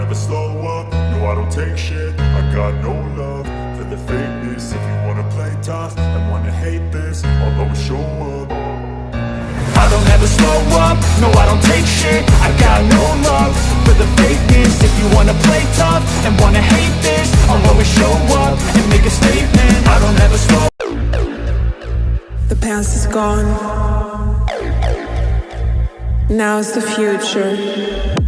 never slow up, no I don't take shit. I got no love for the fakeness. If you wanna play tough and wanna hate this, I'll always show up. I don't ever slow up, no I don't take shit. I got no love for the fakeness. If you wanna play tough and wanna hate this, I'll always show up and make a statement. I don't ever slow up. The past is gone. Now's the future.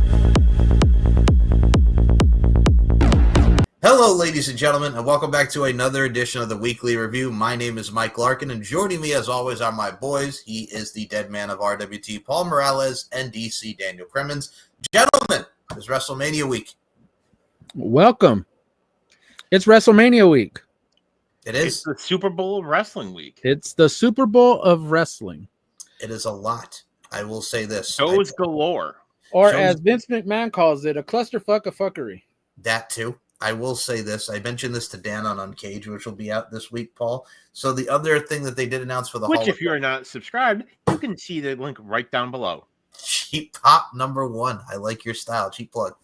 Hello, ladies and gentlemen, and welcome back to another edition of the Weekly Review. My name is Mike Larkin, and joining me, as always, are my boys. He is the dead man of RWT, Paul Morales, and DC, Daniel Crimmins. Gentlemen, it's WrestleMania week. Welcome. It's WrestleMania week. It is. It's the Super Bowl of wrestling week. It's the Super Bowl of wrestling. It is a lot. I will say this. Shows galore. Or as Vince McMahon calls it, a clusterfuck of fuckery. That too. I will say this. I mentioned this to Dan on Uncaged, which will be out this week, Paul. So the other thing that they did announce for the Which, if you're not subscribed, you can see the link right down below. Cheap Pop #1. I like your style. Cheap plug.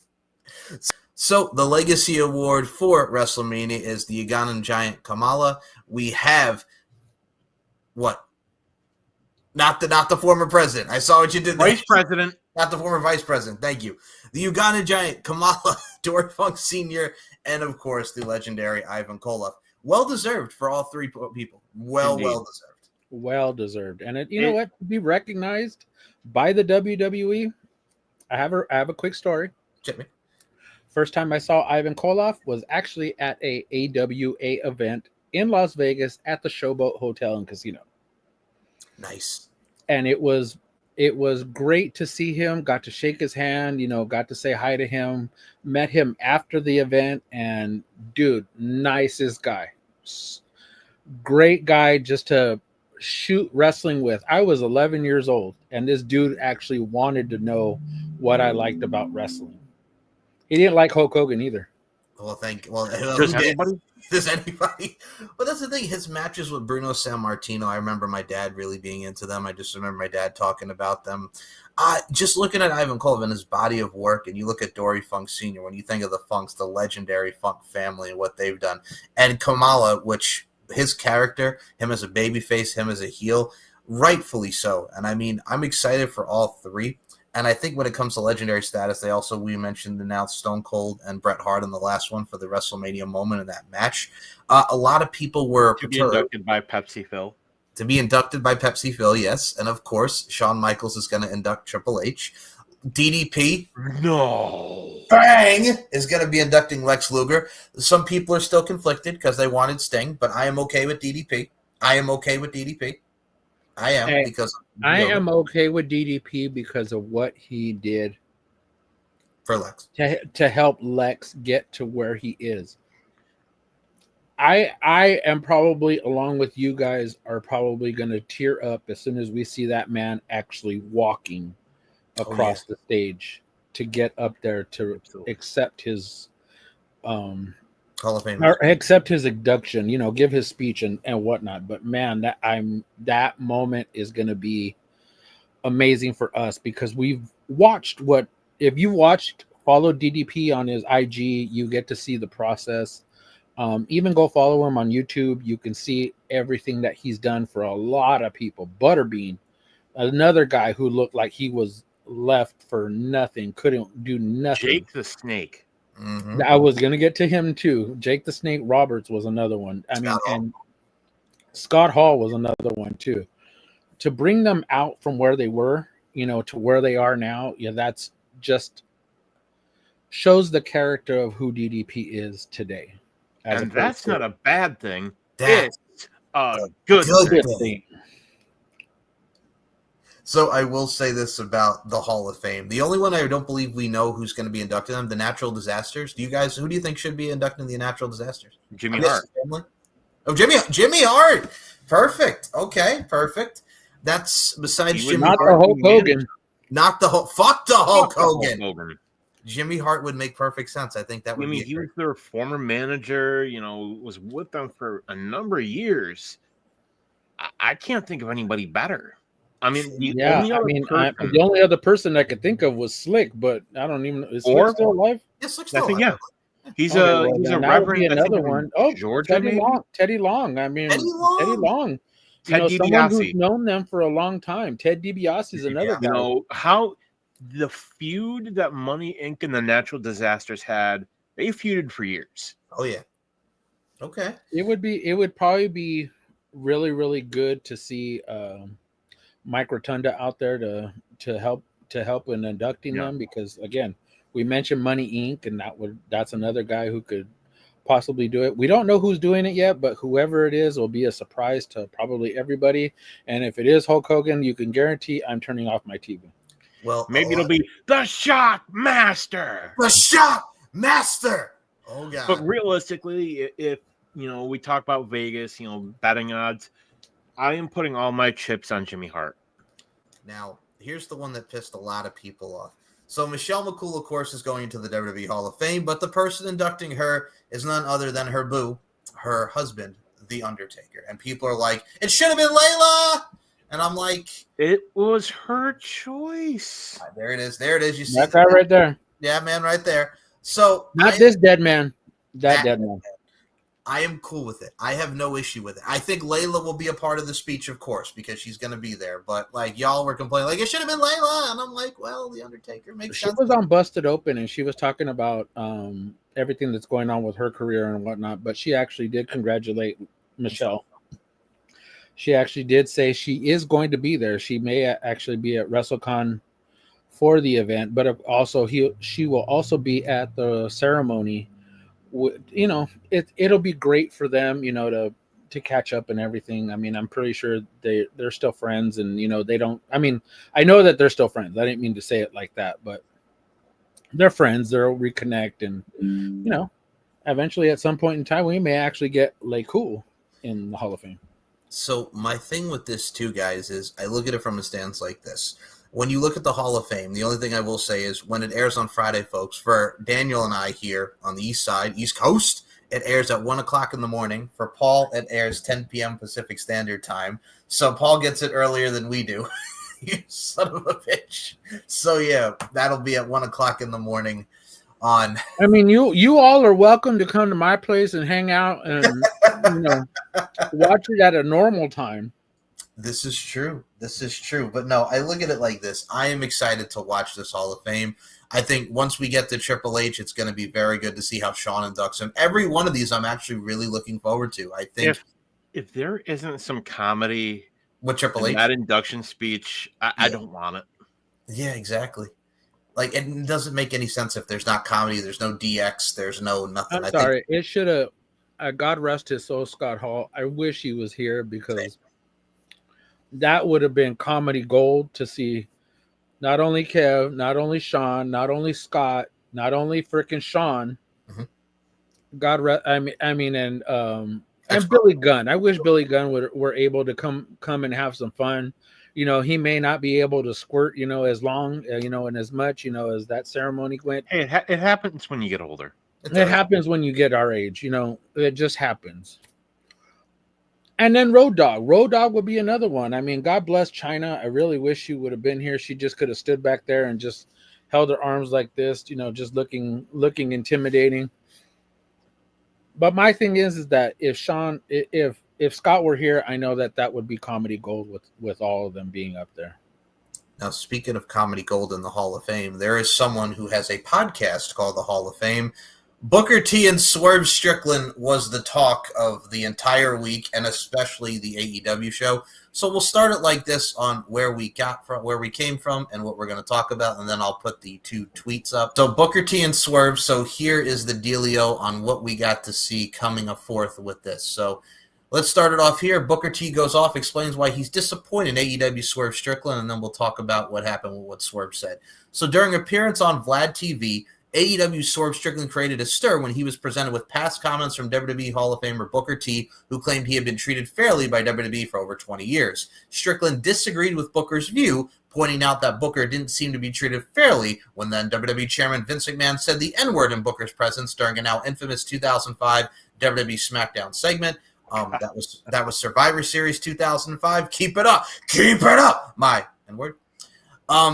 So the Legacy Award for WrestleMania is the Ugandan Giant Kamala. We have what? Not the former president. I saw what you did there. Vice President. Not the former vice president. Thank you. The Ugandan Giant Kamala, Dory Funk Sr., and of course the legendary Ivan Koloff. Well deserved for all three people. Well deserved. Well deserved. And you know what? To be recognized by the WWE. I have a quick story. Check me. First time I saw Ivan Koloff was actually at a AWA event in Las Vegas at the Showboat Hotel and Casino. Nice. And it was great to see him, got to shake his hand, got to say hi to him, met him after the event, and dude, nicest guy. Great guy just to shoot wrestling with. I was 11 years old, and this dude actually wanted to know what I liked about wrestling. He didn't like Hulk Hogan either. Well, Does anybody? Does anybody? Well, that's the thing. His matches with Bruno Sammartino, I remember my dad really being into them. I just remember my dad talking about them. Just looking at Ivan Koloff and his body of work, and you look at Dory Funk Sr., when you think of the Funks, the legendary Funk family and what they've done. And Kamala, which his character, him as a babyface, him as a heel, rightfully so. And I mean, I'm excited for all three. And I think when it comes to legendary status, we mentioned announced Stone Cold and Bret Hart in the last one for the WrestleMania moment in that match. A lot of people were to be inducted by Pepsi Phil. To be inducted by Pepsi Phil, yes. And of course, Shawn Michaels is going to induct Triple H. DDP, no, bang, is going to be inducting Lex Luger. Some people are still conflicted because they wanted Sting, but I am okay with DDP. I am okay with DDP because of what he did for Lex to help Lex get to where he is. I am probably, along with you guys, are probably going to tear up as soon as we see that man actually walking across the stage to get up there to accept his Hall of Fame, or accept his induction, give his speech and whatnot. But man, that moment is going to be amazing for us because we've watched if you follow DDP on his IG, you get to see the process. Even go follow him on YouTube. You can see everything that he's done for a lot of people. Butterbean, another guy who looked like he was left for nothing, couldn't do nothing. Jake the Snake. Mm-hmm. I was going to get to him too. Jake the Snake Roberts was another one. And Scott Hall was another one too. To bring them out from where they were, to where they are now, that's just shows the character of who DDP is today. And that's not a bad thing. That's it's a good thing. So I will say this about the Hall of Fame. The only one I don't believe we know who's going to be inducted in, the Natural Disasters. Who do you think should be inducted in the Natural Disasters? Jimmy Hart. Oh, Jimmy Hart. Perfect. Okay, perfect. That's besides Jimmy Not Hart. The Hulk Hogan. Not the Hulk. Fuck the Hulk Hogan. Hogan. Jimmy Hart would make perfect sense. I think that would be. He was their former manager. Was with them for a number of years. I can't think of anybody better. I mean, the Yeah, only I other mean, person, the only other person I could think of was Slick, but I don't even know. Is Slick or still alive? Yeah, Slick's I still think, alive. yeah, he's Okay, a well he's a then that would be reverend. I think another in one. Oh, Georgia, maybe. Teddy Long. I Eddie mean, Teddy Long. Long. Ted Someone who's DiBiase. known them for a long time. Ted DiBiase is another DiBiase. You guy. know how the feud that Money Inc. and the Natural Disasters had, they feuded for years. Oh yeah. Okay. It would probably be really, really good to see Mike Rotunda out there to help in inducting Yeah. them, because again, we mentioned Money Inc. and that's another guy who could possibly do it. We don't know who's doing it yet, but whoever it is will be a surprise to probably everybody. And if it is Hulk Hogan, you can guarantee I'm turning off my TV. Well, Maybe it'll be the Shock Master. the Shock Master. Oh god. But realistically, if we talk about Vegas, betting odds, I am putting all my chips on Jimmy Hart. Now, here's the one that pissed a lot of people off. So Michelle McCool, of course, is going into the WWE Hall of Fame, but the person inducting her is none other than her boo, her husband, The Undertaker. And people are like, it should have been Layla! And I'm like, It was her choice. there it is. There it is. You see That guy right there. Yeah, man, right there. So Not this dead man. That dead man. I am cool with it. I have no issue with it. I think Layla will be a part of the speech, of course, because she's going to be there. But, like, y'all were complaining, like, it should have been Layla. And I'm like, well, The Undertaker makes sense. She was on Busted Open, and she was talking about everything that's going on with her career and whatnot. But she actually did congratulate Michelle. She actually did say she is going to be there. She may actually be at WrestleCon for the event, but also she will also be at the ceremony. It'll be great for them, to catch up and everything. I mean, I'm pretty sure they're still friends, and they don't. I mean, I know that they're still friends. I didn't mean to say it like that, but they're friends. They'll reconnect, and eventually, at some point in time, we may actually get cool in the Hall of Fame. So my thing with this too, guys, is I look at it from a stance like this. When you look at the Hall of Fame, the only thing I will say is when it airs on Friday, folks, for Daniel and I here on the East Side, East Coast, it airs at 1 o'clock in the morning. For Paul, it airs 10 p.m. Pacific Standard Time. So Paul gets it earlier than we do. You son of a bitch. So, yeah, that'll be at 1 o'clock in the morning on. I mean, you all are welcome to come to my place and hang out and, watch it at a normal time. This is true. But no, I look at it like this. I am excited to watch this Hall of Fame. I think once we get to Triple H, it's going to be very good to see how Shawn inducts him. Every one of these I'm actually really looking forward to. I think if there isn't some comedy with Triple H, that induction speech, I don't want it. Yeah, exactly. Like, it doesn't make any sense if there's not comedy, there's no DX, there's no nothing. I'm sorry. It should have, God rest his soul, Scott Hall. I wish he was here, because that would have been comedy gold to see not only Kev, not only Shawn, not only Scott, not only freaking Shawn. Mm-hmm. And Billy Gunn. I wish Billy Gunn were able to come and have some fun. He may not be able to squirt, as long, and as much, as that ceremony went. Hey, it happens when you get older. It happens when you get our age, it just happens. And then Road Dogg. Road Dogg would be another one. I mean, God bless China. I really wish she would have been here. She just could have stood back there and just held her arms like this, just looking intimidating. But my thing is that if Scott were here, I know that would be comedy gold with all of them being up there. Now, speaking of comedy gold in the Hall of Fame, there is someone who has a podcast called the Hall of Fame. Booker T and Swerve Strickland was the talk of the entire week, and especially the AEW show. So we'll start it like this on where we came from, and what we're going to talk about, and then I'll put the 2 tweets up. So Booker T and Swerve. So here is the dealio on what we got to see coming forth with this. So let's start it off here. Booker T goes off, explains why he's disappointed in AEW Swerve Strickland, and then we'll talk about what happened with what Swerve said. So during appearance on Vlad TV, AEW Swerve Strickland created a stir when he was presented with past comments from WWE Hall of Famer Booker T, who claimed he had been treated fairly by WWE for over 20 years. Strickland disagreed with Booker's view, pointing out that Booker didn't seem to be treated fairly when then WWE Chairman Vince McMahon said the N-word in Booker's presence during a now infamous 2005 WWE SmackDown segment. That was Survivor Series 2005. Keep it up, my N-word.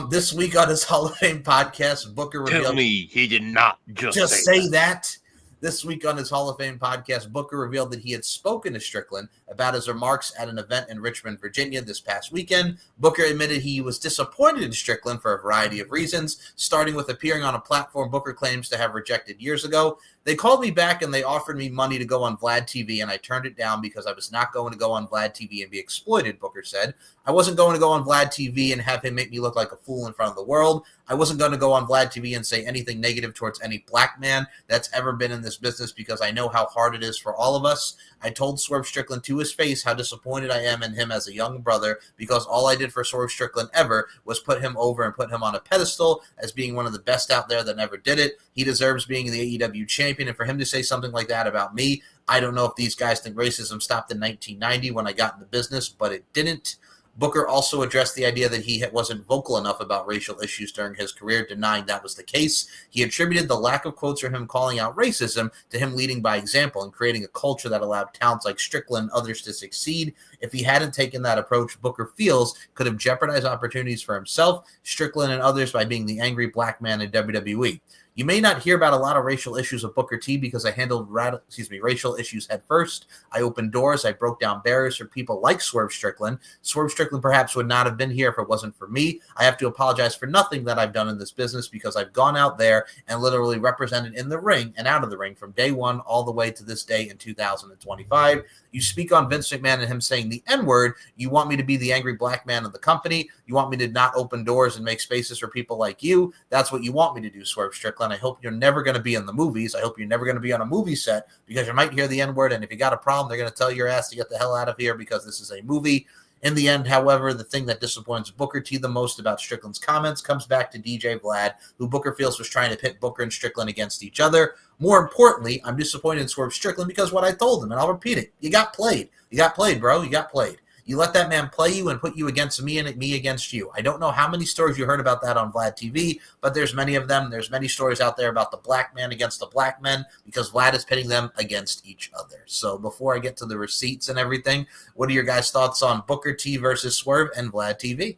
This week on his Hall of Fame podcast, Booker revealed. Tell me he did not just say that. This week on his Hall of Fame podcast, Booker revealed that he had spoken to Strickland about his remarks at an event in Richmond, Virginia this past weekend. Booker admitted he was disappointed in Strickland for a variety of reasons, starting with appearing on a platform Booker claims to have rejected years ago. They called me back and they offered me money to go on Vlad TV, and I turned it down because I was not going to go on Vlad TV and be exploited, Booker said. I wasn't going to go on Vlad TV and have him make me look like a fool in front of the world. I wasn't going to go on Vlad TV and say anything negative towards any black man that's ever been in this business because I know how hard it is for all of us. I told Swerve Strickland to his face how disappointed I am in him as a young brother because all I did for Swerve Strickland ever was put him over and put him on a pedestal as being one of the best out there that never did it. He deserves being the AEW champion, and for him to say something like that about me, I don't know if these guys think racism stopped in 1990 when I got in the business, but it didn't. Booker also addressed the idea that he wasn't vocal enough about racial issues during his career, denying that was the case. He attributed the lack of quotes from him calling out racism to him leading by example and creating a culture that allowed talents like Strickland and others to succeed. If he hadn't taken that approach, Booker feels could have jeopardized opportunities for himself, Strickland, and others by being the angry black man in WWE. You may not hear about a lot of racial issues with Booker T because I handled racial issues head first. I opened doors. I broke down barriers for people like Swerve Strickland. Swerve Strickland perhaps would not have been here if it wasn't for me. I have to apologize for nothing that I've done in this business because I've gone out there and literally represented in the ring and out of the ring from day one all the way to this day in 2025. You speak on Vince McMahon and him saying the N-word. You want me to be the angry black man of the company. You want me to not open doors and make spaces for people like you. That's what you want me to do, Swerve Strickland. I hope you're never going to be in the movies. I hope you're never going to be on a movie set because you might hear the N-word, and if you got a problem, they're going to tell your ass to get the hell out of here because this is a movie. In the end, however, the thing that disappoints Booker T the most about Strickland's comments comes back to DJ Vlad, who Booker feels was trying to pit Booker and Strickland against each other. More importantly, I'm disappointed in Swerve Strickland because what I told him, and I'll repeat it, you got played. You got played, bro. You got played. You let that man play you and put you against me and me against you. I don't know how many stories you heard about that on Vlad TV, but there's many of them. There's many stories out there about the black man against the black men because Vlad is pitting them against each other. So before I get to the receipts and everything, what are your guys' thoughts on Booker T versus Swerve and Vlad TV?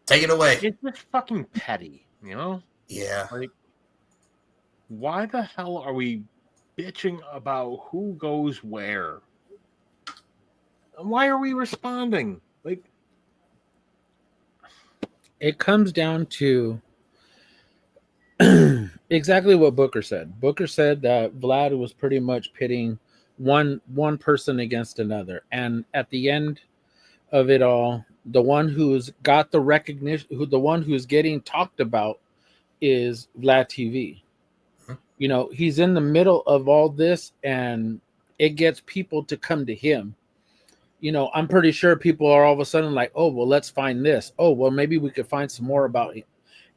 Take it away. It's just fucking petty, you know? Yeah. Like, why the hell are we bitching about who goes where? And why are we responding? Like, it comes down to exactly what Booker said. Booker said that Vlad was pretty much pitting one person against another, and at the end of it all, the one who's got the recognition, the one who's getting talked about, is Vlad TV. You know, he's in the middle of all this, and it gets people to come to him. You know, I'm pretty sure people are all of a sudden like, oh, well, let's find this. Oh, well, maybe we could find some more about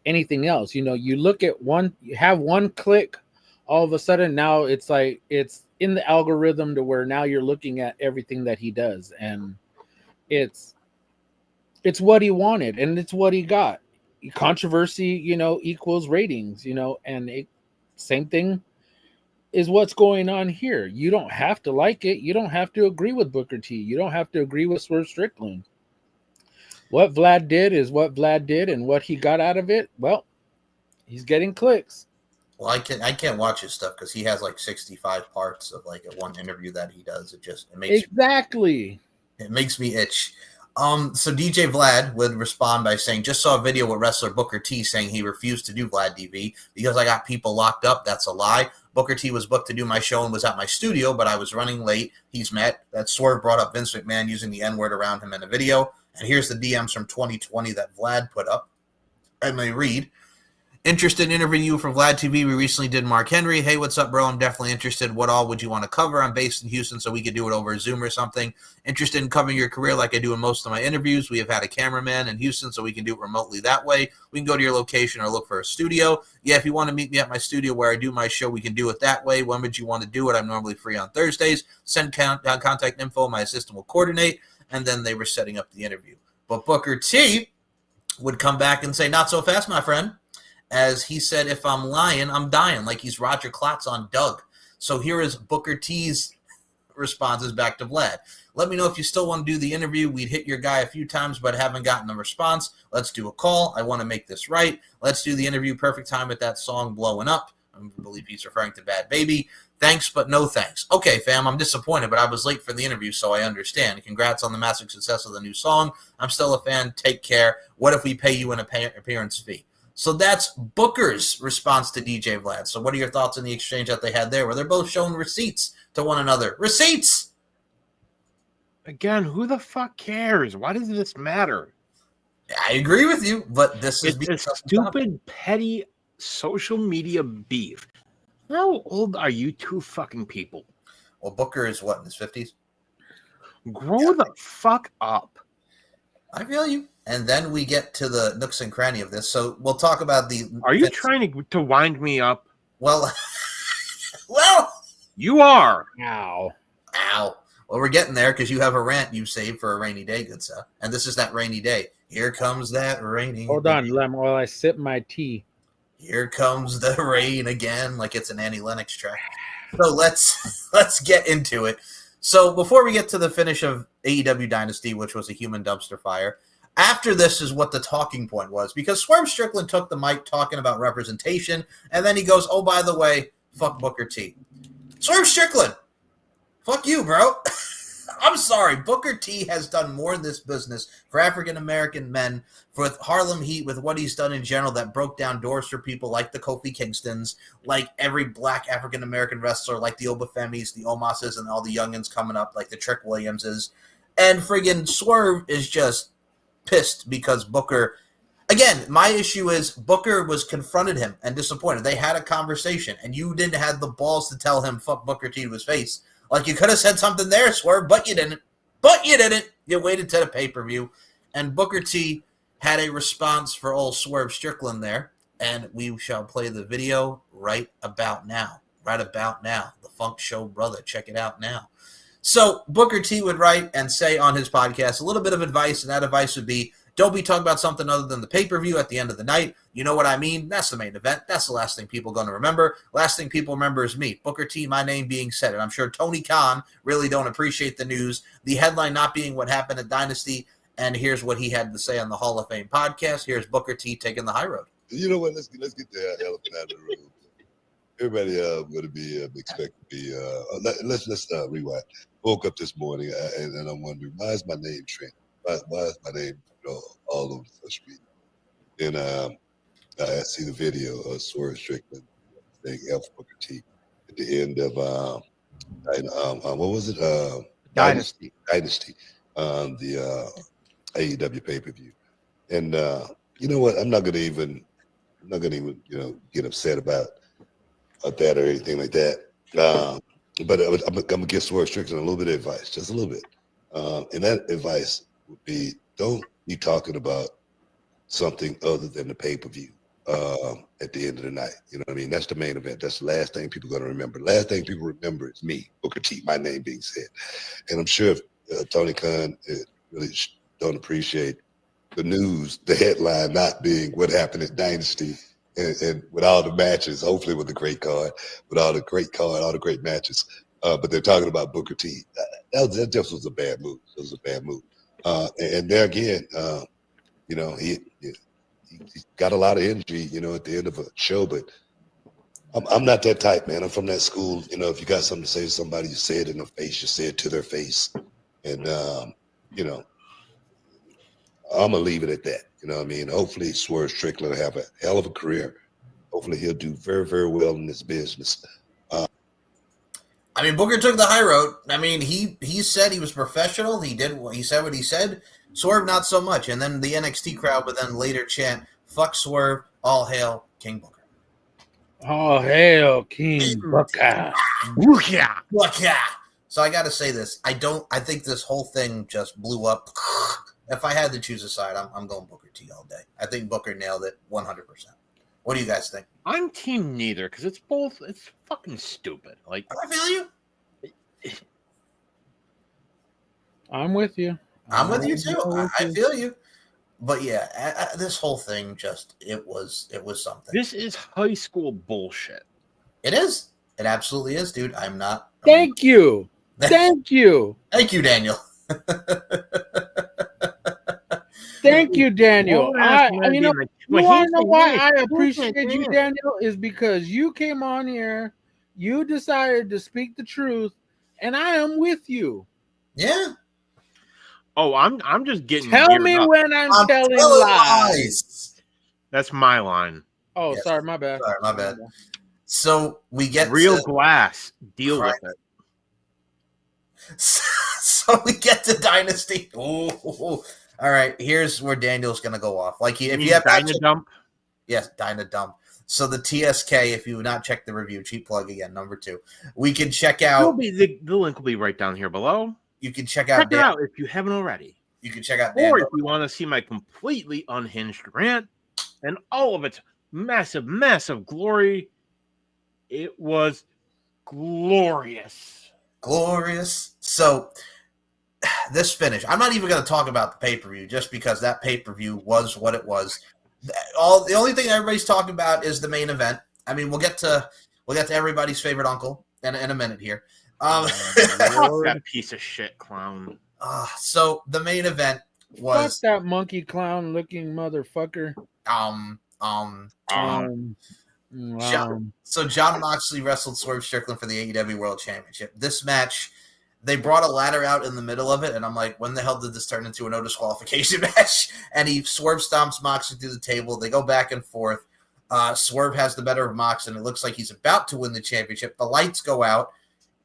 anything else. You know, you look at one, you have one click, all of a sudden now it's like it's in the algorithm to where now you're looking at everything that he does, and it's what he wanted and it's what he got. Controversy, you know, equals ratings, you know, and same thing is what's going on here. You don't have to like it. You don't have to agree with Booker T. You don't have to agree with Swerve Strickland. What Vlad did is what Vlad did, and what he got out of it, well, he's getting clicks. Well, I can't watch his stuff because he has like 65 parts of like a one interview that he does. It makes it makes me itch. So DJ Vlad would respond by saying, just saw a video with wrestler Booker T saying he refused to do Vlad TV because I got people locked up. That's a lie. Booker T was booked to do my show and was at my studio, but I was running late. He's mad that Swerve brought up Vince McMahon using the N-word around him in a video. And here's the DMs from 2020 that Vlad put up. And they read, interested in interviewing you from Vlad TV. We recently did Mark Henry. Hey, what's up, bro? I'm definitely interested. What all would you want to cover? I'm based in Houston, so we could do it over Zoom or something. Interested in covering your career like I do in most of my interviews. We have had a cameraman in Houston, so we can do it remotely that way. We can go to your location or look for a studio. Yeah, if you want to meet me at my studio where I do my show, we can do it that way. When would you want to do it? I'm normally free on Thursdays. Send contact info. My assistant will coordinate. And then they were setting up the interview. But Booker T would come back and say, not so fast, my friend. as he said, if I'm lying, I'm dying, like he's Roger Klotz on Doug. So here is Booker T's responses back to Vlad. Let me know if you still want to do the interview. We'd hit your guy a few times, but haven't gotten a response. Let's do a call. I want to make this right. Let's do the interview. Perfect time with that song blowing up. I believe he's referring to Bad Baby. Thanks, but no thanks. Okay, fam, I'm disappointed, but I was late for the interview, so I understand. Congrats on the massive success of the new song. I'm still a fan. Take care. What if we pay you an appearance fee? So that's Booker's response to DJ Vlad. So what are your thoughts on the exchange that they had there, where they're both showing receipts to one another? Receipts! Again, who the fuck cares? Why does this matter? I agree with you, but this is It's a stupid, petty social media beef. How old are you two fucking people? Well, Booker is what, in his 50s? Grow the fuck up. I feel you. And then we get to the nooks and cranny of this. So we'll talk about the... Are you trying to wind me up? Well, you are. Ow. Well, we're getting there because you have a rant you saved for a rainy day, good sir. And this is that rainy day. Here comes that rainy Hold on, Lem, while I sip my tea. Here comes the rain again, like it's an Annie Lennox track. So let's get into it. So before we get to the finish of AEW Dynasty, which was a human dumpster fire, after this is what the talking point was, because Swerve Strickland took the mic talking about representation, and then he goes, oh, by the way, fuck Booker T. Swerve Strickland, fuck you, bro. I'm sorry. Booker T has done more in this business for African-American men, with Harlem Heat, with what he's done in general that broke down doors for people like the Kofi Kingstons, like every black African-American wrestler, like the Obafemis, the Omases, and all the youngins coming up, like the Trick Williamses. And friggin' Swerve is just pissed because Booker... Again, my issue is Booker was confronted him and disappointed. They had a conversation, and you didn't have the balls to tell him fuck Booker T to his face. Like, you could have said something there, Swerve, but you didn't. But you didn't. You waited to the pay-per-view. And Booker T had a response for old Swerve Strickland there, and we shall play the video right about now. Right about now. The Funk Show Brother. Check it out now. So Booker T would write and say on his podcast a little bit of advice, and that advice would be, don't be talking about something other than the pay-per-view at the end of the night. You know what I mean? That's the main event. That's the last thing people are going to remember. Last thing people remember is me, Booker T, my name being said. And I'm sure Tony Khan really don't appreciate the news. The headline not being what happened at Dynasty. And here's what he had to say on the Hall of Fame podcast. Here's Booker T taking the high road. You know what? Let's get the elephant out of the room. Everybody going to be expect to be. Let's rewind. Woke up this morning and I'm wondering, why is my name Trent? Why is my name all over social media? And I see the video of Swerve Strickland saying F Booker T at the end of what was it? Dynasty. The AEW pay-per-view. And you know what? I'm not gonna even get upset about that or anything like that. But I'm gonna give Swerve Strickland a little bit of advice, just a little bit. And that advice would be, don't be talking about something other than the pay-per-view at the end of the night. You know what I mean? That's the main event. That's the last thing people are going to remember. Last thing people remember is me, Booker T, my name being said. And I'm sure if Tony Khan really don't appreciate the news, the headline not being what happened at Dynasty, and with all the matches, hopefully with the great card, with all the great card, all the great matches. But they're talking about Booker T. That just was a bad move. It was a bad move. And there again, he got a lot of energy, at the end of a show. But I'm not that type, man. I'm from that school. If you got something to say to somebody, you say it in their face. You say it to their face. And, I'm going to leave it at that. You know what I mean? Hopefully Swerve Strickland will have a hell of a career. Hopefully he'll do very, very well in this business. Booker took the high road. He said he was professional. He said what he said. Swerve, not so much. And then the NXT crowd would then later chant, fuck Swerve, all hail King Booker. All hail King Booker. Booker. So I got to say this. I think this whole thing just blew up. If I had to choose a side, I'm going Booker T all day. I think Booker nailed it 100%. What do you guys think? I'm team neither because it's fucking stupid. Like, I feel you. I'm with you. I'm with you too. I feel you. But yeah, this whole thing it was something. This is high school bullshit. It is. It absolutely is, dude. I'm not. Thank you. Thank you. Thank you, Daniel. Thank you, Daniel. You want to know why I appreciate you, Daniel? Daniel? Is because you came on here, you decided to speak the truth, and I am with you. Yeah. Oh, I'm just getting. Tell me up. when I'm telling lies. That's my line. Oh, Yes. sorry, my bad. Sorry, my bad. So we get real glass. Deal with it. So we get to Dynasty. Ooh. All right, here's where Daniel's gonna go off. Like if you have Dynadump. Yes, Dynadump. So the TSK, if you have not checked the review, cheap plug again, number 2. We can check out. The link will be right down here below. You can check out. Check it out if you haven't already. You can check out. Or if you want to see my completely unhinged rant and all of its massive, massive glory, it was glorious. Glorious. So this finish, I'm not even going to talk about the pay-per-view just because that pay-per-view was what it was. The only thing everybody's talking about is the main event. I mean, we'll get to everybody's favorite uncle in a minute here. That piece of shit clown. So the main event was that monkey clown looking motherfucker. So John Moxley wrestled Swerve Strickland for the AEW World Championship. This match, they brought a ladder out in the middle of it, and I'm like, when the hell did this turn into a no disqualification match? And he Swerve stomps Moxley through the table. They go back and forth. Swerve has the better of Mox, and it looks like he's about to win the championship. The lights go out,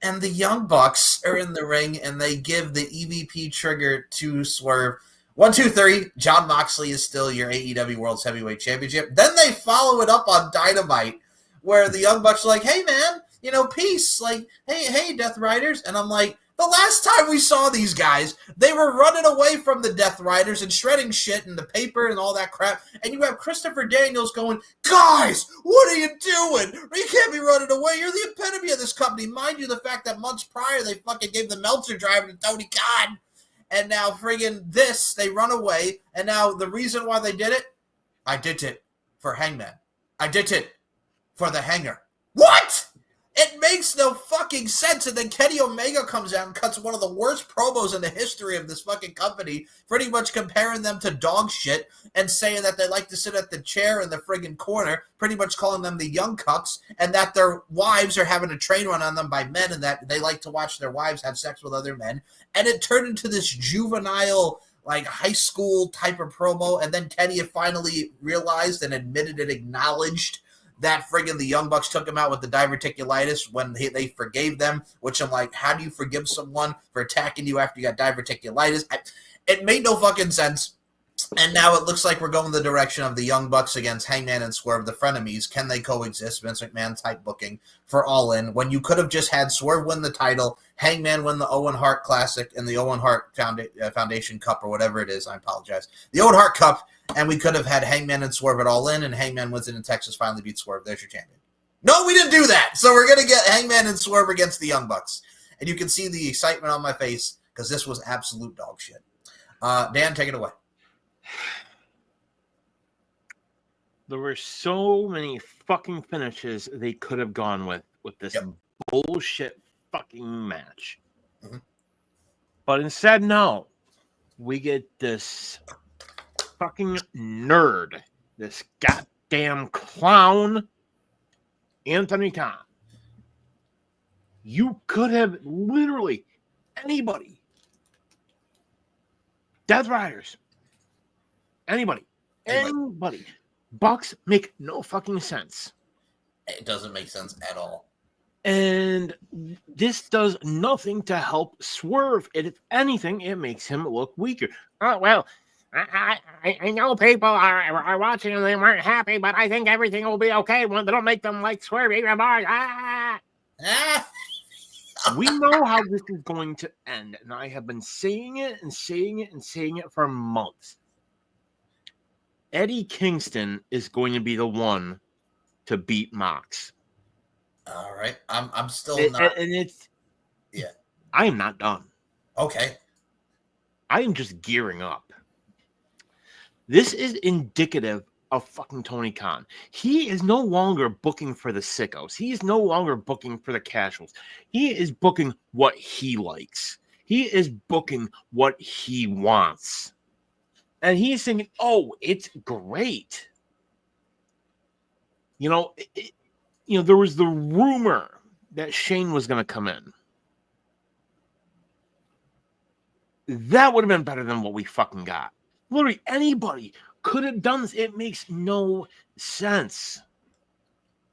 and the Young Bucks are in the ring, and they give the EVP trigger to Swerve. 1, 2, 3. John Moxley is still your AEW World's Heavyweight Championship. Then they follow it up on Dynamite, where the Young Bucks are like, hey, man, peace. Like, hey, Death Riders. And I'm like, the last time we saw these guys, they were running away from the Death Riders and shredding shit and the paper and all that crap. And you have Christopher Daniels going, guys, what are you doing? You can't be running away. You're the epitome of this company. Mind you, the fact that months prior, they fucking gave the Meltzer driver to Tony Khan. And now friggin' they run away. And now the reason why they did it, I did it for Hangman. I did it for the Hanger. What? It makes no fucking sense. And then Kenny Omega comes out and cuts one of the worst promos in the history of this fucking company, pretty much comparing them to dog shit and saying that they like to sit at the chair in the friggin' corner, pretty much calling them the young cucks, and that their wives are having a train run on them by men and that they like to watch their wives have sex with other men. And it turned into this juvenile, like high school type of promo. And then Kenny had finally realized and admitted and acknowledged that friggin' the Young Bucks took him out with the diverticulitis when they forgave them, which I'm like, how do you forgive someone for attacking you after you got diverticulitis? It made no fucking sense. And now it looks like we're going the direction of the Young Bucks against Hangman and Swerve, the frenemies. Can they coexist? Vince McMahon type booking for All In, when you could have just had Swerve win the title, Hangman win the Owen Hart Classic and the Owen Hart Foundation Cup or whatever it is. I apologize. The Owen Hart Cup, and we could have had Hangman and Swerve at All In, and Hangman wins it in Texas, finally beats Swerve. There's your champion. No, we didn't do that. So we're going to get Hangman and Swerve against the Young Bucks. And you can see the excitement on my face because this was absolute dog shit. Dan, take it away. There were so many fucking finishes they could have gone with this bullshit fucking match. Mm-hmm. But instead, no. We get this fucking nerd, this goddamn clown, Anthony Khan. You could have literally anybody. Death Riders. Anybody. Bucks make no fucking sense. It doesn't make sense at all. And this does nothing to help Swerve. If anything, it makes him look weaker. Oh, well, I know people are watching and they weren't happy, but I think everything will be okay when they don't make them like Swerve even more. We know how this is going to end, and I have been saying it and saying it and saying it for months. Eddie Kingston is going to be the one to beat Mox. All right. I'm still not. And it's... Yeah. I am not done. Okay. I am just gearing up. This is indicative of fucking Tony Khan. He is no longer booking for the sickos. He is no longer booking for the casuals. He is booking what he likes. He is booking what he wants. And he's thinking, oh, it's great. You know, there was the rumor that Shane was going to come in. That would have been better than what we fucking got. Literally anybody could have done this. It makes no sense.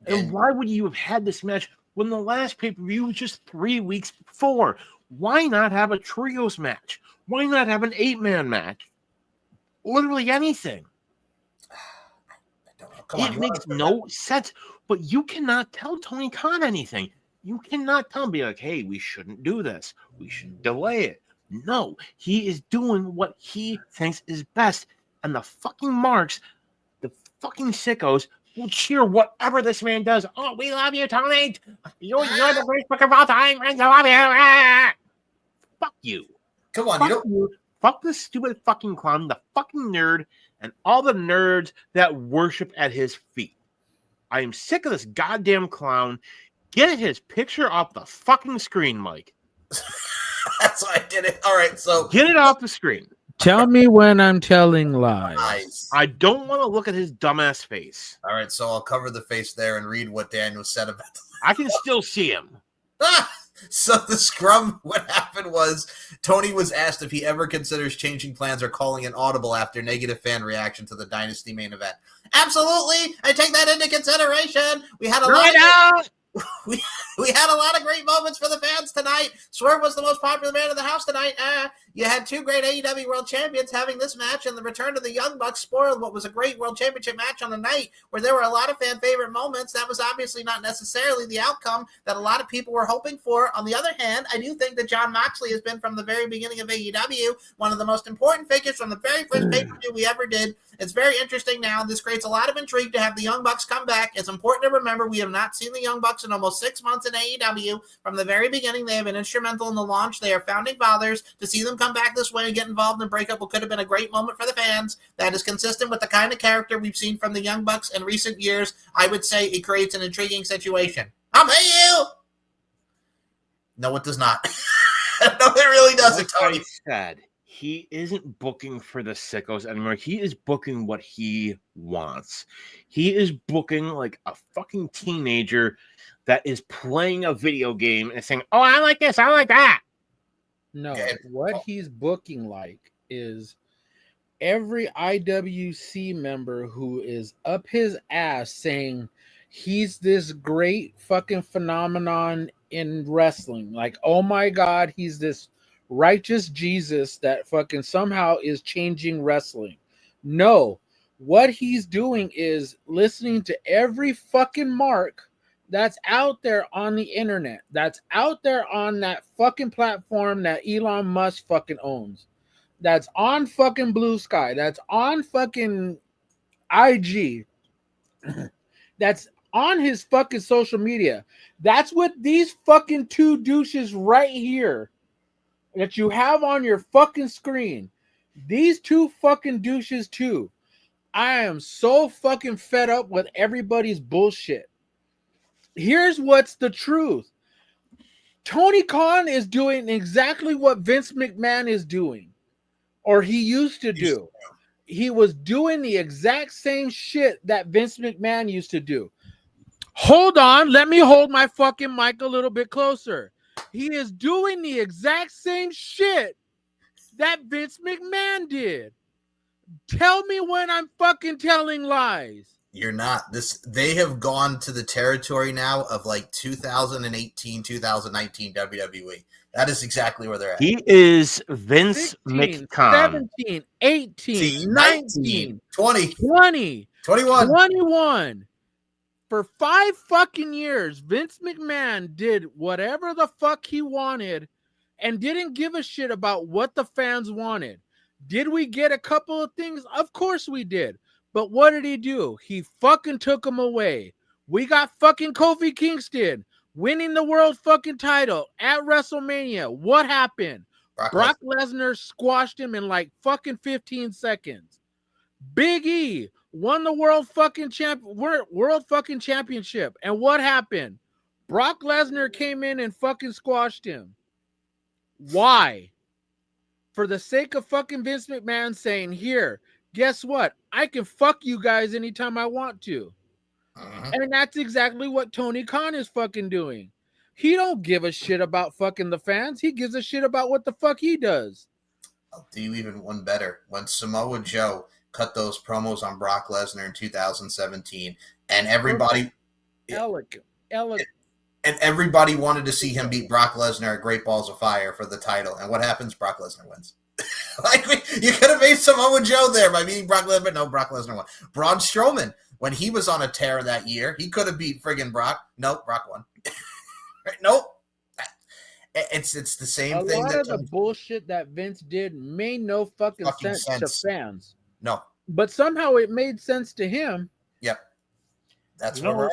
And why would you have had this match when the last pay-per-view was just 3 weeks before? Why not have a trios match? Why not have an 8-man match? Literally anything. It makes no sense. But you cannot tell Tony Khan anything. You cannot tell him, be like, hey, we shouldn't do this. We should delay it. No, he is doing what he thinks is best. And the fucking marks, the fucking sickos, will cheer whatever this man does. Oh, we love you, Tony. You're the greatest book of all time. I love you. Fuck you. Come on, Fuck you. Fuck this stupid fucking clown, the fucking nerd, and all the nerds that worship at his feet. I am sick of this goddamn clown. Get his picture off the fucking screen, Mike. That's why I did it. All right, so get it off the screen. Tell me when I'm telling lies. Nice. I don't want to look at his dumbass face. All right, so I'll cover the face there and read what Daniel said about I can still see him. So the scrum, what happened was Tony was asked if he ever considers changing plans or calling an audible after negative fan reaction to the Dynasty main event. Absolutely, I take that into consideration. We had a lot of great moments for the fans tonight. Swerve was the most popular man in the house tonight. You had two great AEW World Champions having this match, and the return of the Young Bucks spoiled what was a great World Championship match on the night where there were a lot of fan favorite moments. That was obviously not necessarily the outcome that a lot of people were hoping for. On the other hand, I do think that Jon Moxley has been from the very beginning of AEW one of the most important figures from the very first pay-per-view we ever did. It's very interesting now. This creates a lot of intrigue to have the Young Bucks come back. It's important to remember we have not seen the Young Bucks in almost 6 months in AEW. From the very beginning, they have been instrumental in the launch. They are founding fathers. To see them come back this way and get involved in breakup could have been a great moment for the fans. That is consistent with the kind of character we've seen from the Young Bucks in recent years. I would say it creates an intriguing situation. I'll pay you! No, it does not. No, it really doesn't, Tony. Like I said, he isn't booking for the sickos anymore. He is booking what he wants. He is booking like a fucking teenager that is playing a video game and saying, oh, I like this, I like that. No, what he's booking like is every IWC member who is up his ass saying he's this great fucking phenomenon in wrestling. Like, oh my God, he's this righteous Jesus that fucking somehow is changing wrestling. No, what he's doing is listening to every fucking mark that's out there on the internet, that's out there on that fucking platform that Elon Musk fucking owns, that's on fucking Blue Sky, that's on fucking IG, that's on his fucking social media. That's what these fucking two douches right here that you have on your fucking screen, these two fucking douches too. I am so fucking fed up with everybody's bullshit. Here's what's the truth. Tony Khan is doing exactly what Vince McMahon is doing, or he used to do. He was doing the exact same shit that Vince McMahon used to do. Hold on, let me hold my fucking mic a little bit closer. He is doing the exact same shit that Vince McMahon did. Tell me when I'm fucking telling lies. You're not. They have gone to the territory now of like 2018, 2019 WWE. That is exactly where they're at. He is Vince 16, McMahon. 17, 18, 19, 20, 20, 21. 21. For 5 fucking years, Vince McMahon did whatever the fuck he wanted and didn't give a shit about what the fans wanted. Did we get a couple of things? Of course we did. But what did he do? He fucking took them away. We got fucking Kofi Kingston winning the world fucking title at WrestleMania. What happened? Brock Lesnar squashed him in like fucking 15 seconds. Big E won the world fucking championship. And what happened? Brock Lesnar came in and fucking squashed him. Why? For the sake of fucking Vince McMahon saying, here, guess what? I can fuck you guys anytime I want to. And that's exactly what Tony Khan is fucking doing. He don't give a shit about fucking the fans. He gives a shit about what the fuck he does. I'll do you even one better. When Samoa Joe cut those promos on Brock Lesnar in 2017, and everybody Elegant. and everybody wanted to see him beat Brock Lesnar at Great Balls of Fire for the title. And what happens? Brock Lesnar wins. Like, you could have made Samoa Joe there by beating Brock Lesnar, but no, Brock Lesnar won. Braun Strowman, when he was on a tear that year, he could have beat friggin' Brock. Nope, Brock won. Right? Nope. It's the same thing. A lot of the bullshit that Vince did made no fucking sense to fans. No. But somehow it made sense to him. Yep. That's where we're at.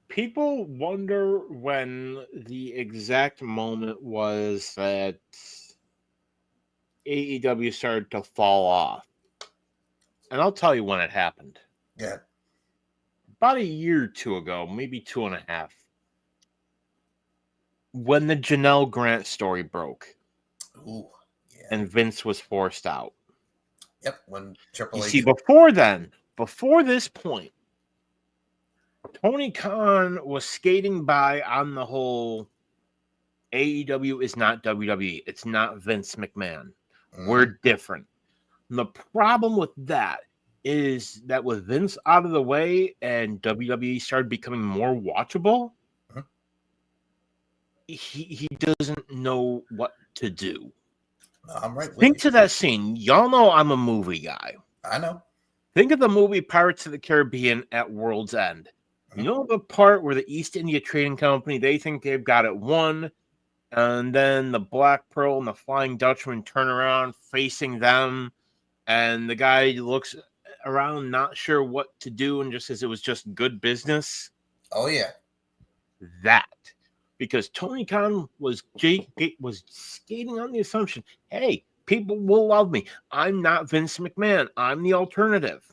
People wonder when the exact moment was that AEW started to fall off. And I'll tell you when it happened. Yeah. About a year or two ago, maybe 2.5. When the Janelle Grant story broke. Ooh, yeah. And Vince was forced out. Yep, when Triple H. You see, before this point, Tony Khan was skating by on the whole AEW is not WWE. It's not Vince McMahon. We're different. And the problem with that is that with Vince out of the way and WWE started becoming more watchable, he doesn't know what to do. I'm right. Think to that scene. Y'all know I'm a movie guy. I know. Think of the movie Pirates of the Caribbean at World's End. You know the part where the East India Trading Company, they think they've got it won, and then the Black Pearl and the Flying Dutchman turn around facing them, and the guy looks around not sure what to do and just says it was just good business? Oh, yeah. That. Because Tony Khan was skating on the assumption, hey, people will love me. I'm not Vince McMahon. I'm the alternative.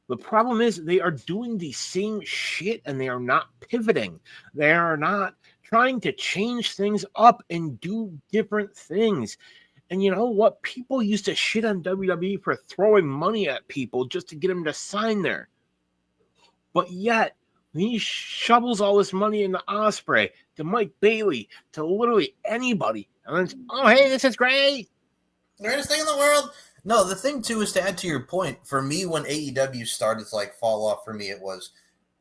The problem is they are doing the same shit and they are not pivoting. They are not trying to change things up and do different things. And you know what? People used to shit on WWE for throwing money at people just to get them to sign there. But yet, he shovels all this money into Ospreay, to Mike Bailey, to literally anybody. And then, oh, hey, this is great. Greatest thing in the world. No, the thing, too, is to add to your point. For me, when AEW started to, fall off for me, it was,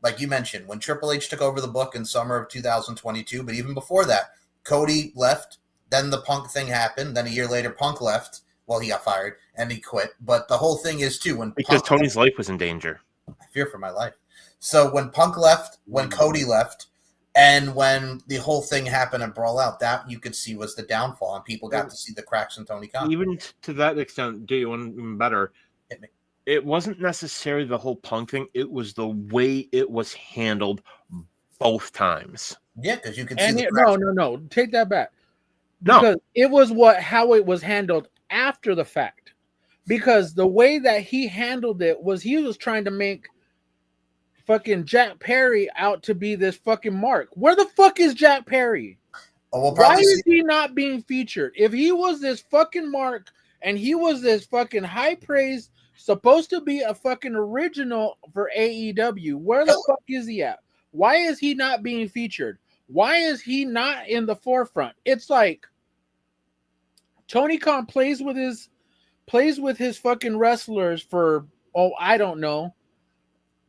like you mentioned, when Triple H took over the book in summer of 2022. But even before that, Cody left. Then the Punk thing happened. Then a year later, Punk left. Well, he got fired, and he quit. But the whole thing is, too, because Tony's life was in danger. I fear for my life. So when Punk left, when Cody left, and when the whole thing happened at Brawl Out, that you could see was the downfall, and people got to see the cracks in Tony Khan. Even to that extent, do you want even better? It wasn't necessarily the whole Punk thing. It was the way it was handled both times. Yeah, because you could see the cracks. No. Take that back. No. Because it was how it was handled after the fact. Because the way that he handled it was he was trying to make fucking Jack Perry out to be this fucking mark. Where the fuck is Jack Perry? Why is he not being featured? If he was this fucking mark and he was this fucking high praise, supposed to be a fucking original for AEW, where the fuck is he at? Why is he not being featured? Why is he not in the forefront? It's like Tony Khan plays with his fucking wrestlers for, I don't know,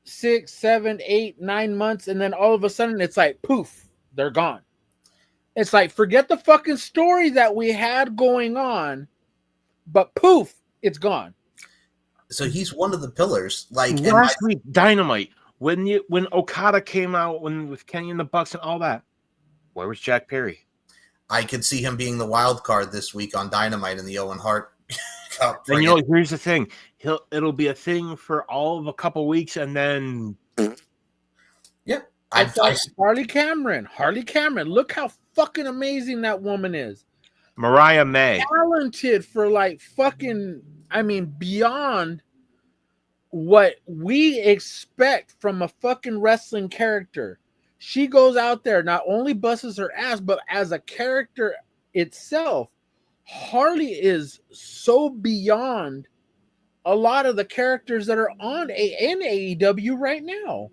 6, 7, 8, 9 months, and then all of a sudden it's like poof, they're gone. It's like, forget the fucking story that we had going on, but poof, it's gone. So he's one of the pillars. Like last week, Dynamite, when Okada came out with Kenny and the Bucks and all that, where was Jack Perry? I could see him being the wild card this week on Dynamite in the Owen Hart Cup. And here's the thing. It'll be a thing for all of a couple weeks, and then yeah, Harley Cameron. Look how fucking amazing that woman is. Mariah May, talented for fucking, beyond what we expect from a fucking wrestling character. She goes out there, not only busts her ass, but as a character itself, Harley is so beyond a lot of the characters that are in AEW right now.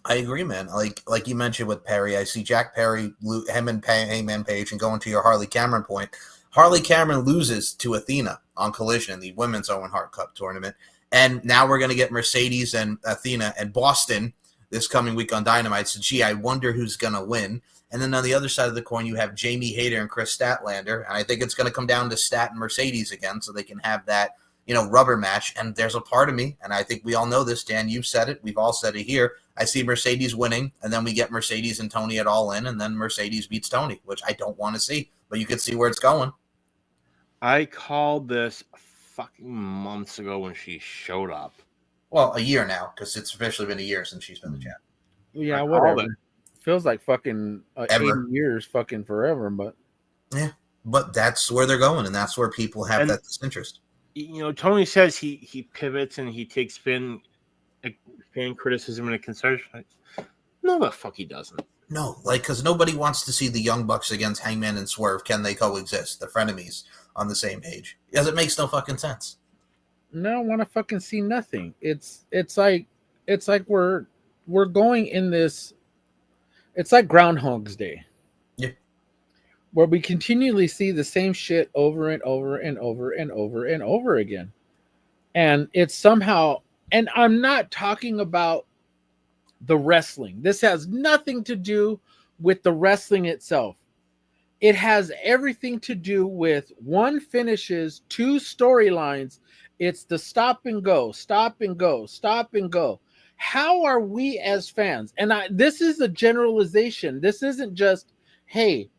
I agree, man. Like you mentioned with Perry, I see Jack Perry, him and Hangman Page, and going to your Harley Cameron point. Harley Cameron loses to Athena on Collision in the Women's Owen Hart Cup tournament. And now we're going to get Mercedes and Athena and Boston this coming week on Dynamite. So, gee, I wonder who's going to win. And then on the other side of the coin, you have Jamie Hayter and Chris Statlander. And I think it's going to come down to Stat and Mercedes again so they can have that, rubber match. And there's a part of me, and I think we all know this, Dan, you've said it, we've all said it here. I see Mercedes winning, and then we get Mercedes and Tony at All In, and then Mercedes beats Tony, which I don't want to see. But you can see where it's going. I called this fucking months ago when she showed up. Well, a year now, because it's officially been a year since she's been the champ. Yeah, whatever. Feels like fucking 80 years, fucking forever, but yeah, but that's where they're going, and that's where people have that disinterest. Tony says he pivots and he takes fan criticism into consideration. No, the fuck he doesn't. No, because nobody wants to see the Young Bucks against Hangman and Swerve. Can they coexist? The frenemies on the same page? Because it makes no fucking sense. No, I don't want to fucking see nothing. It's like we're going in this. It's like Groundhog's Day. Yeah. Where we continually see the same shit over and over and over and over and over again. And it's somehow, and I'm not talking about the wrestling. This has nothing to do with the wrestling itself. It has everything to do with one finishes, two storylines. It's the stop and go, stop and go, stop and go. How are we as fans? And this is a generalization. This isn't just, hey,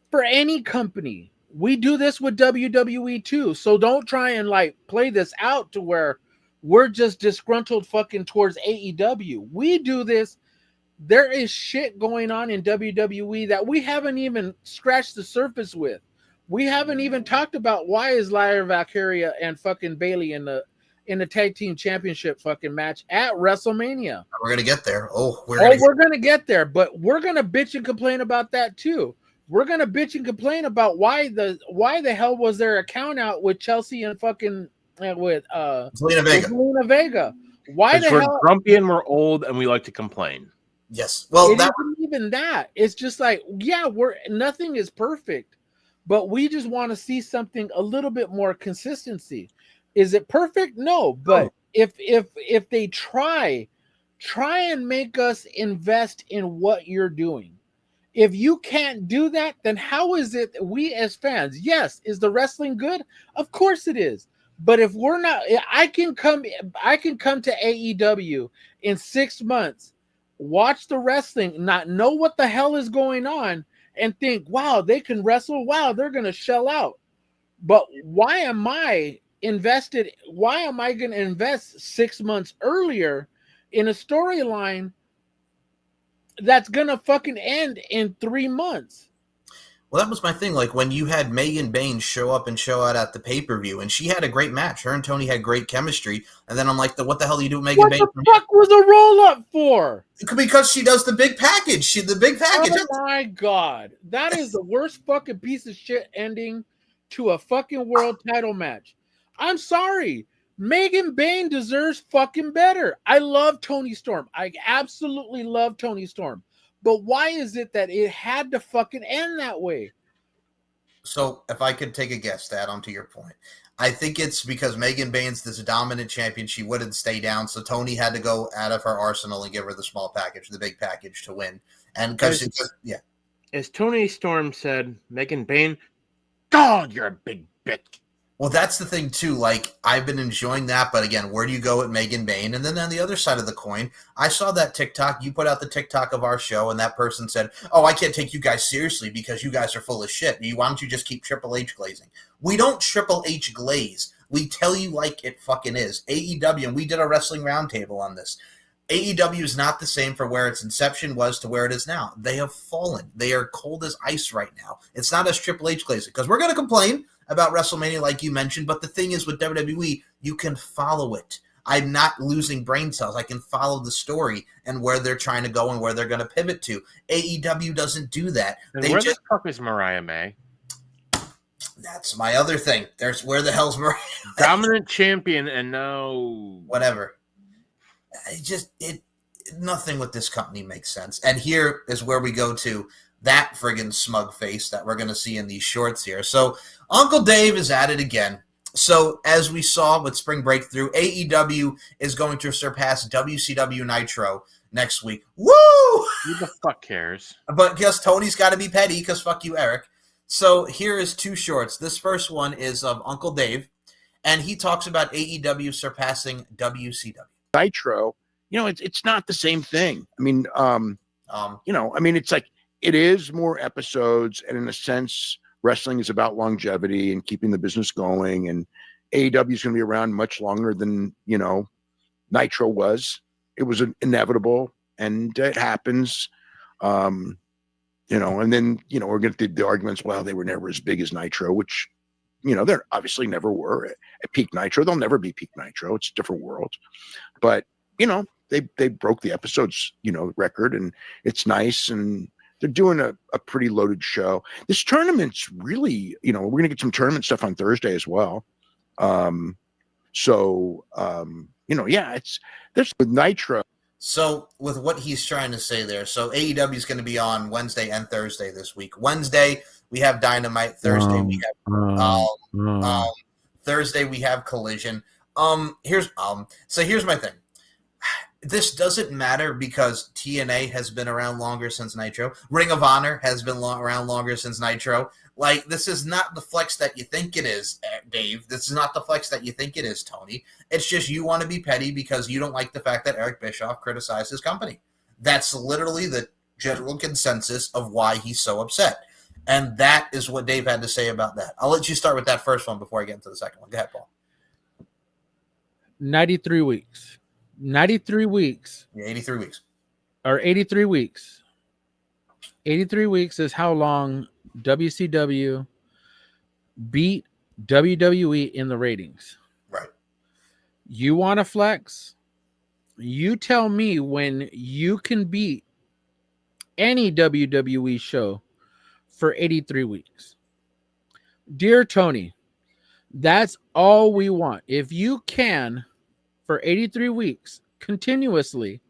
for any company, we do this with WWE too. So don't try and play this out to where we're just disgruntled fucking towards AEW. We do this. There is shit going on in WWE that we haven't even scratched the surface with. We haven't even talked about why is Lyra Valkyria and fucking Bayley in the tag team championship fucking match at WrestleMania. We're gonna get there. We're gonna get there, but we're gonna bitch and complain about that too. We're gonna bitch and complain about why the hell was their account out with Chelsea and fucking with Zelina Vega. Why the hell? We're grumpy and we're old and we like to complain. Yes. Well, it isn't even that. It's just nothing is perfect, but we just want to see something a little bit more consistency. Is it perfect? No, but if they try and make us invest in what you're doing. If you can't do that, then how is it that we as fans? Yes, is the wrestling good? Of course it is. But if we're not, I can come to AEW in 6 months, watch the wrestling, not know what the hell is going on, and think, wow, they can wrestle. Wow, they're going to shell out. But why am I invested? Why am I going to invest 6 months earlier in a storyline that's going to fucking end in 3 months? Well, that was my thing. When you had Megan Bain show up and show out at the pay-per-view, and she had a great match. Her and Tony had great chemistry. And then I'm like, what the hell do you do with Megan Bain? What the fuck was a roll-up for? Because she does the big package. The big package. Oh, my God. That is the worst fucking piece of shit ending to a fucking world title match. I'm sorry. Megan Bain deserves fucking better. I love Toni Storm. I absolutely love Toni Storm. But why is it that it had to fucking end that way? So if I could take a guess to add on to your point, I think it's because Megan Bain's this dominant champion. She wouldn't stay down. So Tony had to go out of her arsenal and give her the small package, the big package to win. And because as Toni Storm said, Megan Bain, God, you're a big bitch. Well, that's the thing, too. I've been enjoying that. But again, where do you go with Megan Bain? And then on the other side of the coin, I saw that TikTok. You put out the TikTok of our show, and that person said, oh, I can't take you guys seriously because you guys are full of shit. Why don't you just keep Triple H glazing? We don't Triple H glaze. We tell you like it fucking is. AEW, and we did a wrestling roundtable on this. AEW is not the same for where its inception was to where it is now. They have fallen. They are cold as ice right now. It's not as Triple H glazing because we're going to complain about WrestleMania like you mentioned, but the thing is with WWE, you can follow it. I'm not losing brain cells. I can follow the story and where they're trying to go and where they're going to pivot to. AEW doesn't do that. And They where just, the fuck is Mariah May? that's my other thing. There's where the hell's Mariah? Dominant champion and no Whatever. Nothing with this company makes sense. And here is where we go to that friggin' smug face that we're going to see in these shorts here. So Uncle Dave is at it again. So as we saw with Spring Breakthrough, AEW is going to surpass WCW Nitro next week. Woo! Who the fuck cares? But guess Tony's got to be petty because fuck you, Eric. So here is two shorts. This first one is of Uncle Dave, and he talks about AEW surpassing WCW. Nitro, it's not the same thing. I mean, it's like it is more episodes, and in a sense, wrestling is about longevity and keeping the business going. And AEW is going to be around much longer than Nitro was. It was inevitable, and it happens. And then we're going to the arguments. Well, they were never as big as Nitro, which they obviously never were at peak Nitro. They'll never be peak Nitro. It's a different world, but they broke the episodes record, and it's nice, and they're doing a pretty loaded show. This tournament's really we're gonna get some tournament stuff on Thursday as well. It's there's with Nitro. So with what he's trying to say there, so AEW is going to be on Wednesday and Thursday this week. Wednesday we have Dynamite. Thursday we have Thursday we have Collision. Here's my thing. This doesn't matter because TNA has been around longer since Nitro. Ring of Honor has been around longer since Nitro. Like, this is not the flex that you think it is, Dave. This is not the flex that you think it is, Tony. It's just you want to be petty because you don't like the fact that Eric Bischoff criticized his company. That's literally the general consensus of why he's so upset. And that is what Dave had to say about that. I'll let you start with that first one before I get into the second one. Go ahead, Paul. 93 weeks. 93 weeks. Yeah, 83 weeks. Or 83 weeks. 83 weeks is how long WCW beat WWE in the ratings. Right. You want to flex? You tell me when you can beat any WWE show for 83 weeks. Dear Tony, that's all we want. If you can, for 83 weeks, continuously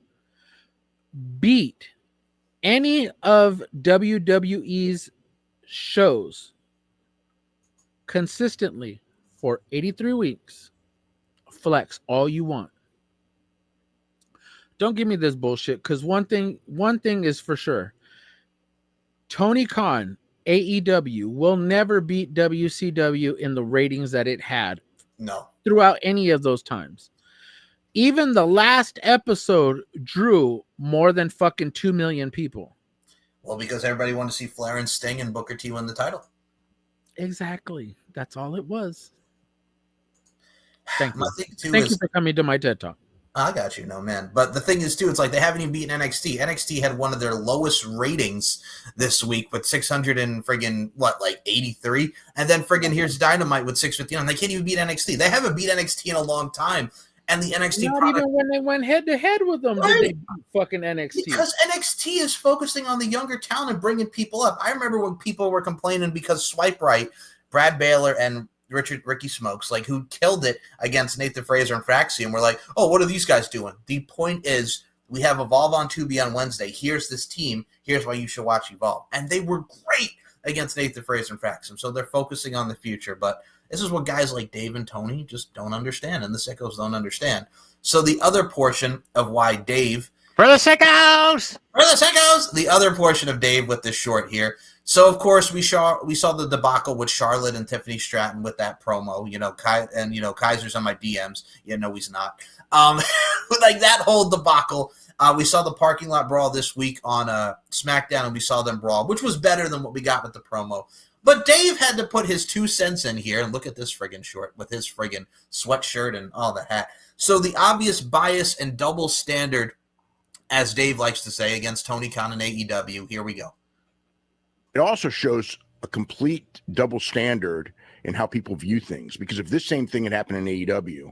beat any of WWE's shows consistently for 83 weeks, flex all you want. Don't give me this bullshit, because one thing is for sure. Tony Khan, AEW, will never beat WCW in the ratings that it had. No. Throughout any of those times. Even the last episode drew more than fucking 2 million people. Well, because everybody wanted to see Flair and Sting and Booker T win the title. Exactly. That's all it was. Thank you. Thank you for coming to my TED Talk. I got you, no man. But the thing is, too, it's like they haven't even beaten NXT. NXT had one of their lowest ratings this week with 600 and friggin' 83, and then friggin' here's Dynamite with 659. They can't even beat NXT. They haven't beat NXT in a long time, and the NXT not even when they went head to head with them, did they beat fucking NXT? Because NXT is focusing on the younger talent and bringing people up. I remember when people were complaining because Swipe Right, Brad Baylor, and Ricky Smokes, who killed it against Nathan Fraser and Fraxium, were like, oh, what are these guys doing? The point is, we have Evolve on Tubi on Wednesday. Here's this team. Here's why you should watch Evolve. And they were great against Nathan Fraser and Fraxium. So they're focusing on the future. But this is what guys like Dave and Tony just don't understand, and the sickos don't understand. So the other portion of why Dave... For the sickos! The other portion of Dave with this short here. So, of course, we saw the debacle with Charlotte and Tiffany Stratton with that promo. Kaiser's on my DMs. Yeah, no, he's not. That whole debacle. We saw the parking lot brawl this week on SmackDown, and we saw them brawl, which was better than what we got with the promo. But Dave had to put his 2 cents in here, and look at this friggin' short with his friggin' sweatshirt and all the hat. So the obvious bias and double standard, as Dave likes to say, against Tony Khan and AEW. Here we go. It also shows a complete double standard in how people view things. Because if this same thing had happened in AEW,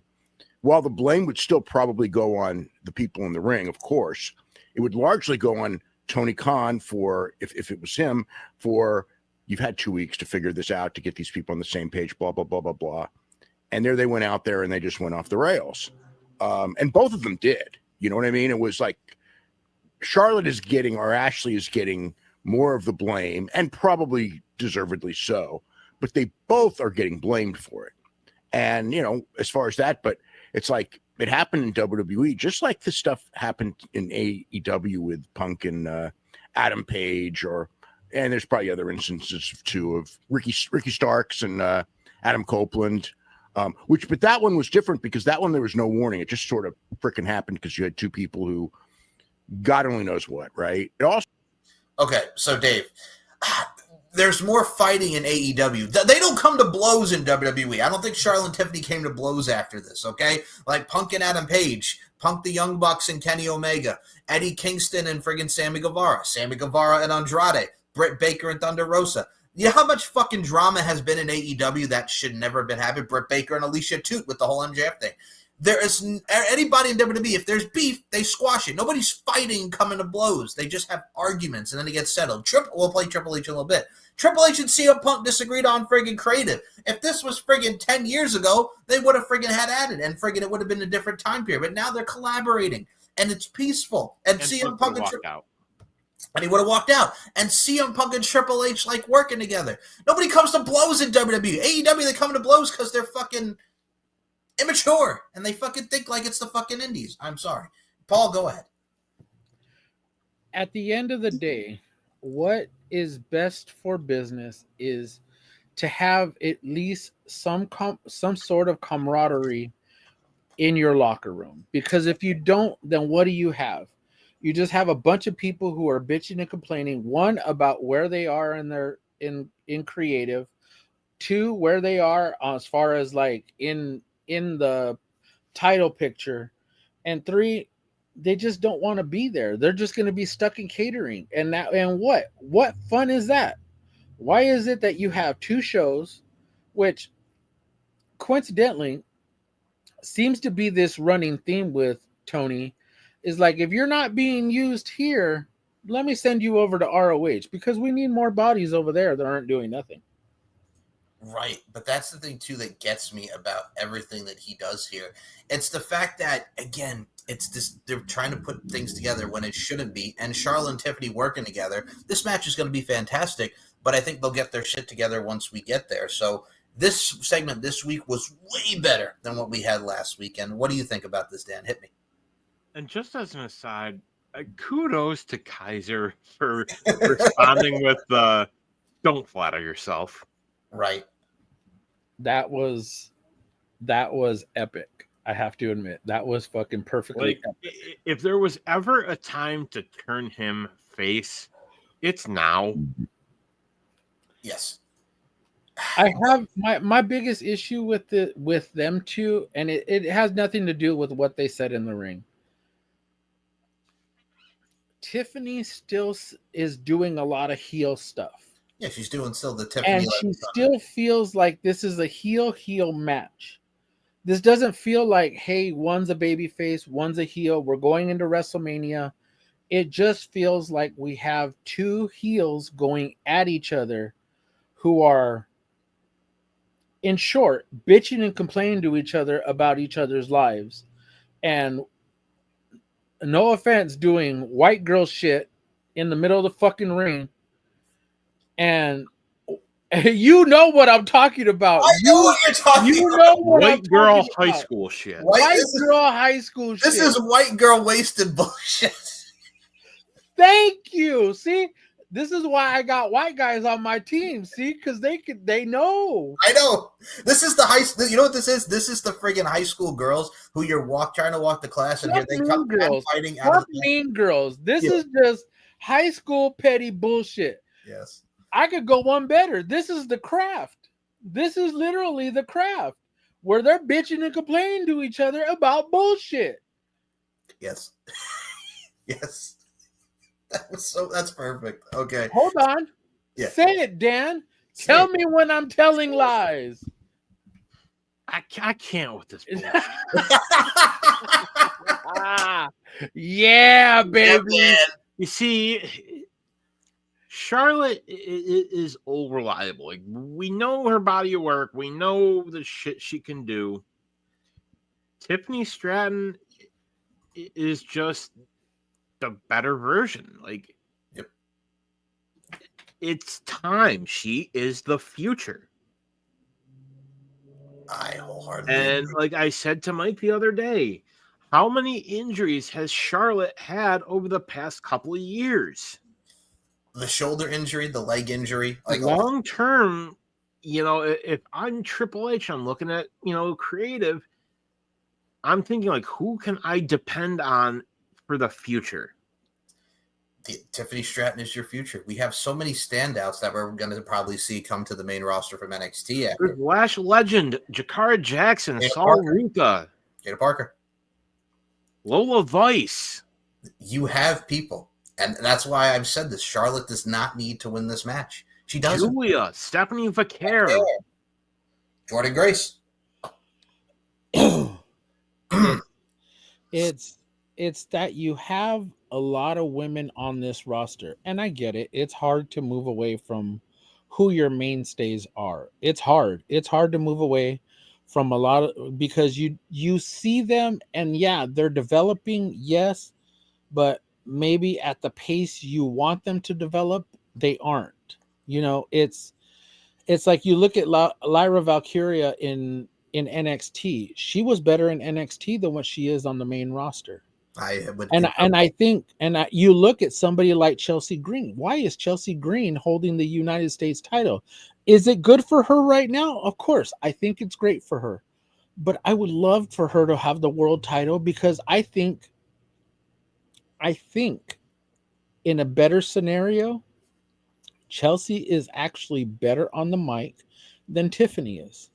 while the blame would still probably go on the people in the ring, of course, it would largely go on Tony Khan for, if it was him, for you've had 2 weeks to figure this out, to get these people on the same page, blah, blah, blah, blah, blah. And there they went out there and they just went off the rails. And both of them did. You know what I mean? It was like Charlotte is getting, or Ashley is getting, more of the blame, and probably deservedly so, but they both are getting blamed for it. And, you know, as far as that, but it's like it happened in WWE, just like this stuff happened in AEW with Punk and Adam Page, and there's probably other instances too of Ricky Starks and Adam Copeland, but that one was different because that one there was no warning. It just sort of freaking happened because you had two people who God only knows what, right? It also. Okay, so Dave, there's more fighting in AEW. They don't come to blows in WWE. I don't think Charlotte and Tiffany came to blows after this, okay? Like Punk and Adam Page, Punk the Young Bucks and Kenny Omega, Eddie Kingston and friggin' Sammy Guevara and Andrade, Britt Baker and Thunder Rosa. You know how much fucking drama has been in AEW that should never have been happening? Britt Baker and Alicia Toot with the whole MJF thing. There is anybody in WWE, if there's beef, they squash it. Nobody's fighting, coming to blows. They just have arguments, and then it gets settled. We'll play Triple H in a little bit. Triple H and CM Punk disagreed on friggin' creative. If this was friggin' 10 years ago, they would have friggin' had at it, and friggin' it would have been a different time period. But now they're collaborating, and it's peaceful. And CM Punk and he would have walked out. And CM Punk and Triple H like working together. Nobody comes to blows in WWE. AEW, they come to blows because they're fucking immature, and they fucking think like it's the fucking indies. I'm sorry. Paul, go ahead. At the end of the day, what is best for business is to have at least some sort of camaraderie in your locker room. Because if you don't, then what do you have? You just have a bunch of people who are bitching and complaining, one, about where they are in their in creative, two, where they are as far as like in the title picture, and three, they just don't want to be there. They're just going to be stuck in catering. And what fun is that? Why is it that you have two shows, which coincidentally seems to be this running theme with Tony, is like, if you're not being used here, let me send you over to ROH because we need more bodies over there that aren't doing nothing. Right, but that's the thing, too, that gets me about everything that he does here. It's the fact that, again, it's this, they're trying to put things together when it shouldn't be, and Charlotte and Tiffany working together. This match is going to be fantastic, but I think they'll get their shit together once we get there. So this segment this week was way better than what we had last weekend. What do you think about this, Dan? Hit me. And just as an aside, kudos to Kaiser for responding with don't flatter yourself. Right. That was epic. I have to admit, that was fucking perfectly epic. If there was ever a time to turn him face, it's now. Yes. I have my biggest issue with them two, and it has nothing to do with what they said in the ring. Tiffany still is doing a lot of heel stuff. Yeah, she's doing still the Tiffany. And she still feels like this is a heel match. This doesn't feel like, hey, one's a baby face, one's a heel. We're going into WrestleMania. It just feels like we have two heels going at each other who are, in short, bitching and complaining to each other about each other's lives. And no offense, doing white girl shit in the middle of the fucking ring. And you know what I'm talking about. I know what you're talking about. White girl high school shit. White girl high school shit. This is white girl wasted bullshit. Thank you. See, this is why I got white guys on my team. See, because they know. I know. This is the you know what this is? This is the friggin' high school girls who you're trying to walk the class, and here they come fighting out of mean girls. This is just high school petty bullshit. Yes. I could go one better. This is the craft. This is literally the craft where they're bitching and complaining to each other about bullshit. Yes. Yes. That's perfect. Okay. Hold on. Yeah. Say it, Dan. Tell me when I'm telling lies. I can't with this bullshit. Yeah, baby. man. You see, Charlotte is all reliable. Like, we know her body of work. We know the shit she can do. Tiffany Stratton is just the better version. Like, Yep. It's time. She is the future. I wholeheartedly And agree. like I said to Mike the other day, how many injuries has Charlotte had over the past couple of years? The shoulder injury, the leg injury, like Long term, if I'm Triple H, I'm looking at, creative, I'm thinking, like, who can I depend on for the future? Tiffany Stratton is your future. We have so many standouts that we're going to probably see come to the main roster from NXT after. There's Lash Legend, Jakara Jackson, Jada Saul Parker. Ruka, Jada Parker. Lola Vice. You have people. And that's why I've said this. Charlotte does not need to win this match. She doesn't. Julia, Stephanie Vaquer. Jordan Grace. It's that you have a lot of women on this roster, and I get it. It's hard to move away from who your mainstays are. It's hard to move away from a lot of, because you see them, and yeah, they're developing, yes, but maybe at the pace you want them to develop, they aren't. It's like you look at Lyra Valkyria in NXT. She was better in NXT than what she is on the main roster. I think you look at somebody like Chelsea Green. Why is Chelsea Green holding the United States title? Is it good for her right now? Of course, I think it's great for her, but I would love for her to have the world title, because I think in a better scenario, Chelsea is actually better on the mic than Tiffany is.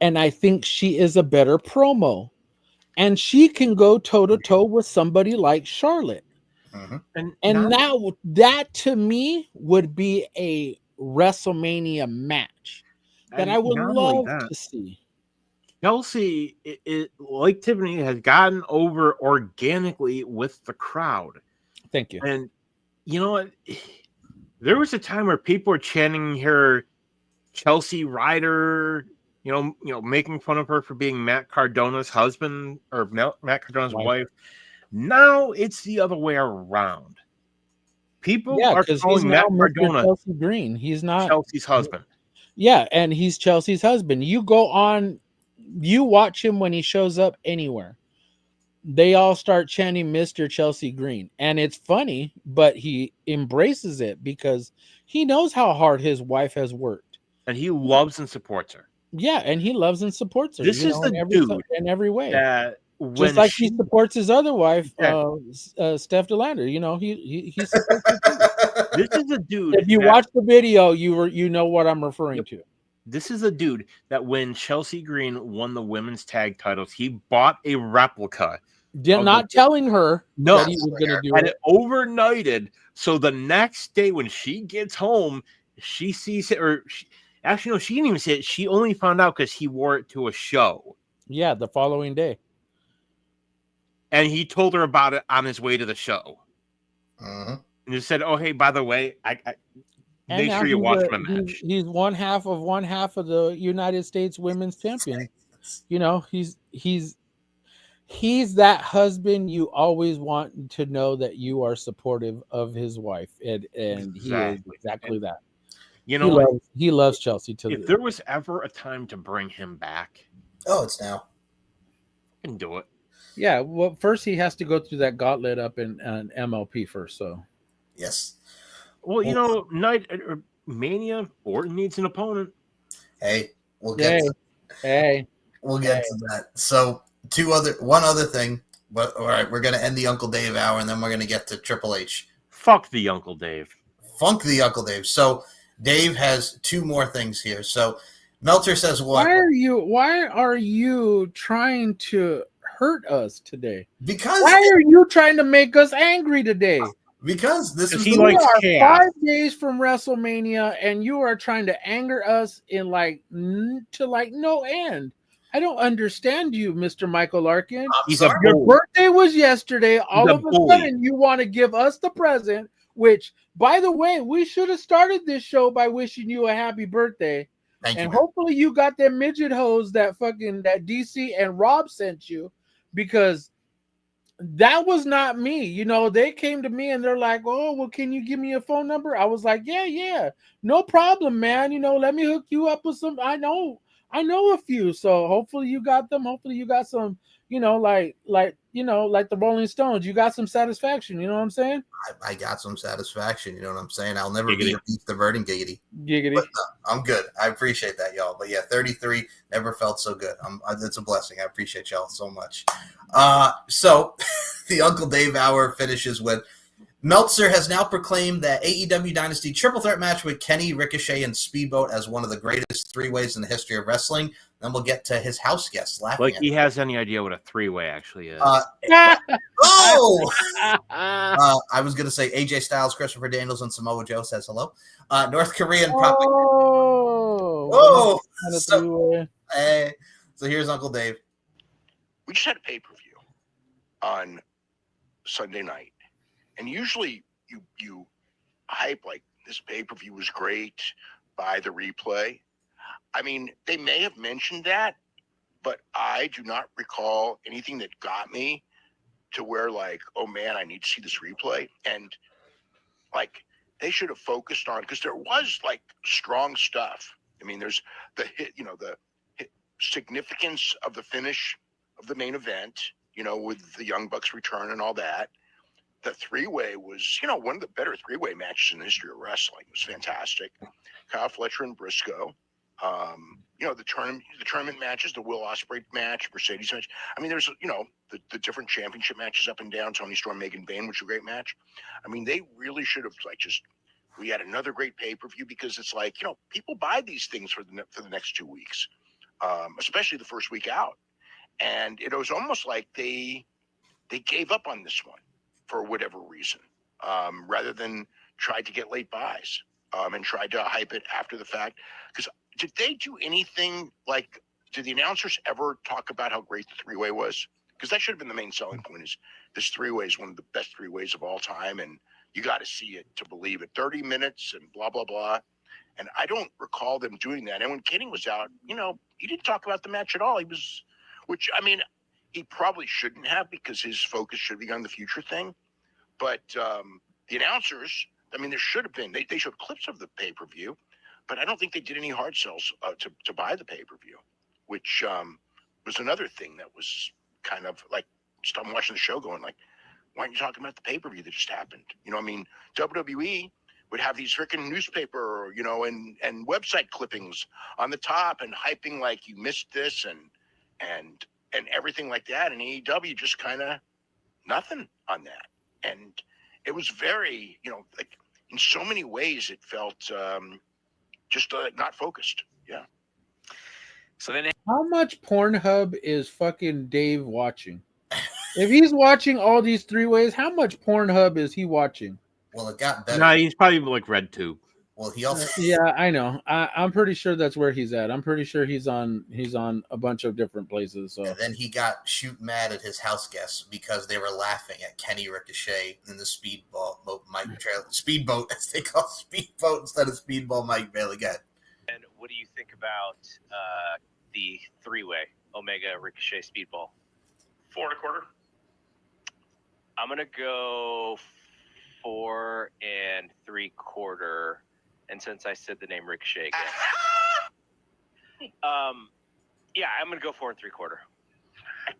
And I think she is a better promo. And she can go toe-to-toe with somebody like Charlotte. Mm-hmm. And that to me would be a WrestleMania match that I would love to see. Chelsea, like Tiffany, has gotten over organically with the crowd. Thank you. And you know what? There was a time where people were chanting her Chelsea Ryder, making fun of her for being Matt Cardona's husband or Matt Cardona's wife. Now it's the other way around. People are calling Matt Cardona Chelsea Green. He's not Chelsea's husband. Yeah, and he's Chelsea's husband. You go on, you watch him when he shows up anywhere. They all start chanting Mr. Chelsea Green. And it's funny, but he embraces it because he knows how hard his wife has worked. And he loves and supports her. Yeah, and he loves and supports her. This is the dude in every way. Just like he supports his other wife, Steph DeLander. He supports her too. This is a dude. If you watch the video, you know what I'm referring to. This is a dude that when Chelsea Green won the women's tag titles, he bought a replica. Not telling her that he was going to do it. Overnighted. So the next day when she gets home, she sees it, actually, no, she didn't even see it. She only found out because he wore it to a show. Yeah, the following day. And he told her about it on his way to the show. Uh-huh. And just said, "Oh, hey, by the way, I make sure you watch my match." He's one half of the United States Women's Champion. He's that husband you always want to know that you are supportive of his wife, and he is exactly that. He loves Chelsea. If there was ever a time to bring him back, it's now. I can do it. Yeah, well, first he has to go through that gauntlet up in MLP first. So, yes. Well, Mania, Orton needs an opponent. Hey, we'll get to that. So, one other thing. But all right, we're gonna end the Uncle Dave hour, and then we're gonna get to Triple H. Fuck the Uncle Dave. Funk the Uncle Dave. So, Dave has two more things here. So, Meltzer says, "What? Why are you trying to hurt us today? Because why are you trying to make us angry today? Because he likes chaos. 5 days from WrestleMania, and you are trying to anger us in to no end. I don't understand you, Mr. Michael Larkin. I'm He's sorry. a Your bully. birthday was yesterday. All a of a bully. sudden, you want to give us the present, which, by the way, we should have started this show by wishing you a happy birthday. Thank you, And man. hopefully you got them midget hoes that DC and Rob sent you, because that was not me. You know, they came to me and they're like, "Oh, well, can you give me a phone number?" I was like, "Yeah, no problem, man. You know, let me hook you up with some. I know a few. So hopefully you got them. Hopefully you got some. You know, like the Rolling Stones. You got some satisfaction. You know what I'm saying? I got some satisfaction. You know what I'm saying? I'll never Giggity. be a beef the verding giggity. Giggity. But I'm good. I appreciate that, y'all. But yeah, 33 never felt so good. It's a blessing. I appreciate y'all so much. So the Uncle Dave Hour finishes with Meltzer has now proclaimed that AEW Dynasty triple threat match with Kenny, Ricochet, and Speedboat as one of the greatest three-ways in the history of wrestling. Then we'll get to his house guests laughing Like at he him. has any idea what a three-way actually is. Oh! I was going to say AJ Styles, Christopher Daniels, and Samoa Joe says hello. North Korean propaganda. Oh, So here's Uncle Dave. We just had a pay-per-view on Sunday night, and usually you hype like this pay-per-view was great, buy the replay. I mean, they may have mentioned that, but I do not recall anything that got me to where like, oh man, I need to see this replay. And like they should have focused on, because there was like strong stuff. I mean, there's the hit, the significance of the finish of the main event, with the Young Bucks return and all that. The three-way was, one of the better three-way matches in the history of wrestling. It was fantastic. Kyle Fletcher and Briscoe. The tournament matches, the Will Ospreay match, Mercedes match. I mean, there's, the different championship matches up and down, Tony Storm, Megan Bayne, which was a great match. I mean, they really should have we had another great pay-per-view, because it's like, people buy these things for the next 2 weeks, especially the first week out. And it was almost like they gave up on this one for whatever reason, rather than tried to get late buys, and tried to hype it after the fact. Because did they do anything like, did the announcers ever talk about how great the three-way was? Because that should have been the main selling point, is this three-way is one of the best three-ways of all time, and you got to see it to believe it. 30 minutes and blah, blah, blah. And I don't recall them doing that. And when Kenny was out, he didn't talk about the match at all. He probably shouldn't have, because his focus should be on the future thing. But the announcers, there should have been. They showed clips of the pay-per-view, but I don't think they did any hard sells to buy the pay-per-view, which was another thing that was kind of like, just I'm watching the show going like, why aren't you talking about the pay-per-view that just happened? WWE would have these freaking newspaper, and website clippings on the top and hyping like you missed this and everything like that. And AEW just kind of nothing on that. And it was very, like in so many ways it felt just not focused. Yeah. So then how much Pornhub is fucking Dave watching? If he's watching all these three ways, how much Pornhub is he watching? Well, it got better. no, he's probably like RedTube. Well, he also Yeah, I know. I'm pretty sure that's where he's at. I'm pretty sure he's on a bunch of different places. So and then he got shoot mad at his house guests because they were laughing at Kenny, Ricochet, and the Speedboat Mike trailer. Speedboat, as they call Speedboat instead of Speedball Mike Bailey. Good. And what do you think about the three-way Omega Ricochet Speedball? 4 1/4. I'm gonna go 4 3/4. And since I said the name Ricochet again, yeah, I'm gonna go 4 3/4.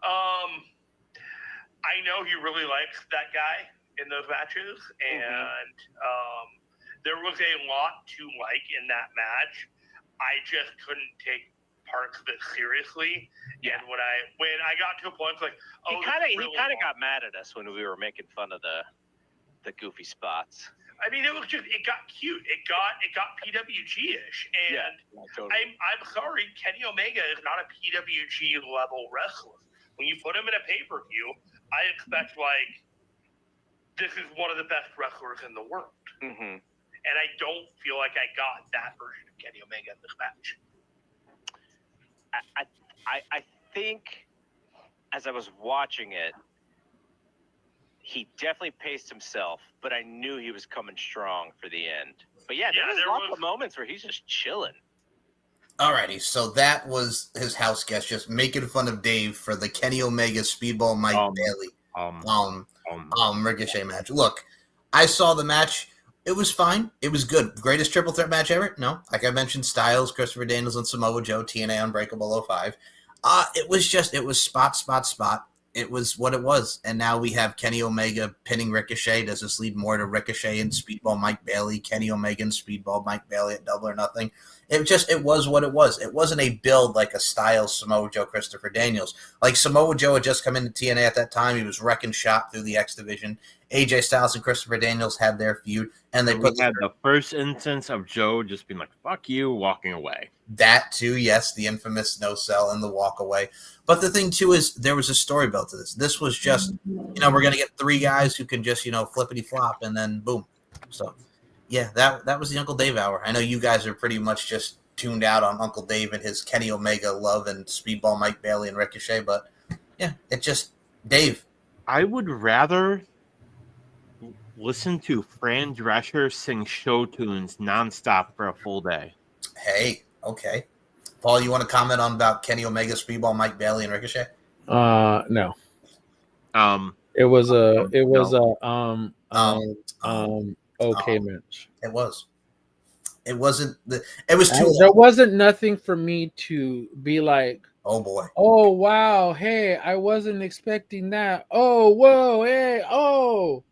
I know he really likes that guy in those matches, and there was a lot to like in that match. I just couldn't take parts of it seriously. Yeah. And when I got to a point, it's like, He kind of got mad at us when we were making fun of the goofy spots. I mean, it got cute. It got PWG-ish, and totally. I'm sorry, Kenny Omega is not a PWG level wrestler. When you put him in a pay-per-view, I expect this is one of the best wrestlers in the world, and I don't feel like I got that version of Kenny Omega in this match. I think as I was watching it, he definitely paced himself, but I knew he was coming strong for the end. But yeah, there was lots of moments where he's just chilling. Alrighty, so that was his house guest just making fun of Dave for the Kenny Omega Speedball Mike Bailey Ricochet match. Look, I saw the match. It was fine. It was good. Greatest triple threat match ever? No. Like I mentioned, Styles, Christopher Daniels, and Samoa Joe, TNA Unbreakable 05. It was spot. It was what it was. And now we have Kenny Omega pinning Ricochet. Does this lead more to Ricochet and Speedball Mike Bailey, Kenny Omega and Speedball Mike Bailey at Double or Nothing? It was what it was. It wasn't a build like a Styles, Samoa Joe, Christopher Daniels. Like Samoa Joe had just come into TNA at that time. He was wrecking shop through the X Division. AJ Styles and Christopher Daniels had their feud, and they had the first instance of Joe just being like, fuck you, walking away. That too, yes, the infamous no sell and the walk away. But the thing too is there was a story built to this. This was just, we're going to get three guys who can just, flippity flop and then boom. So, yeah, that was the Uncle Dave hour. I know you guys are pretty much just tuned out on Uncle Dave and his Kenny Omega love and Speedball Mike Bailey and Ricochet, but yeah, it just, Dave. I would rather listen to Fran Drescher sing show tunes nonstop for a full day. Hey, okay. Paul, you want to comment on about Kenny Omega, Speedball, Mike Bailey, and Ricochet? No. It was okay match. It was. It wasn't. It was too. There wasn't nothing for me to be like, oh boy. Oh wow. Hey, I wasn't expecting that. Oh whoa. Hey. Oh.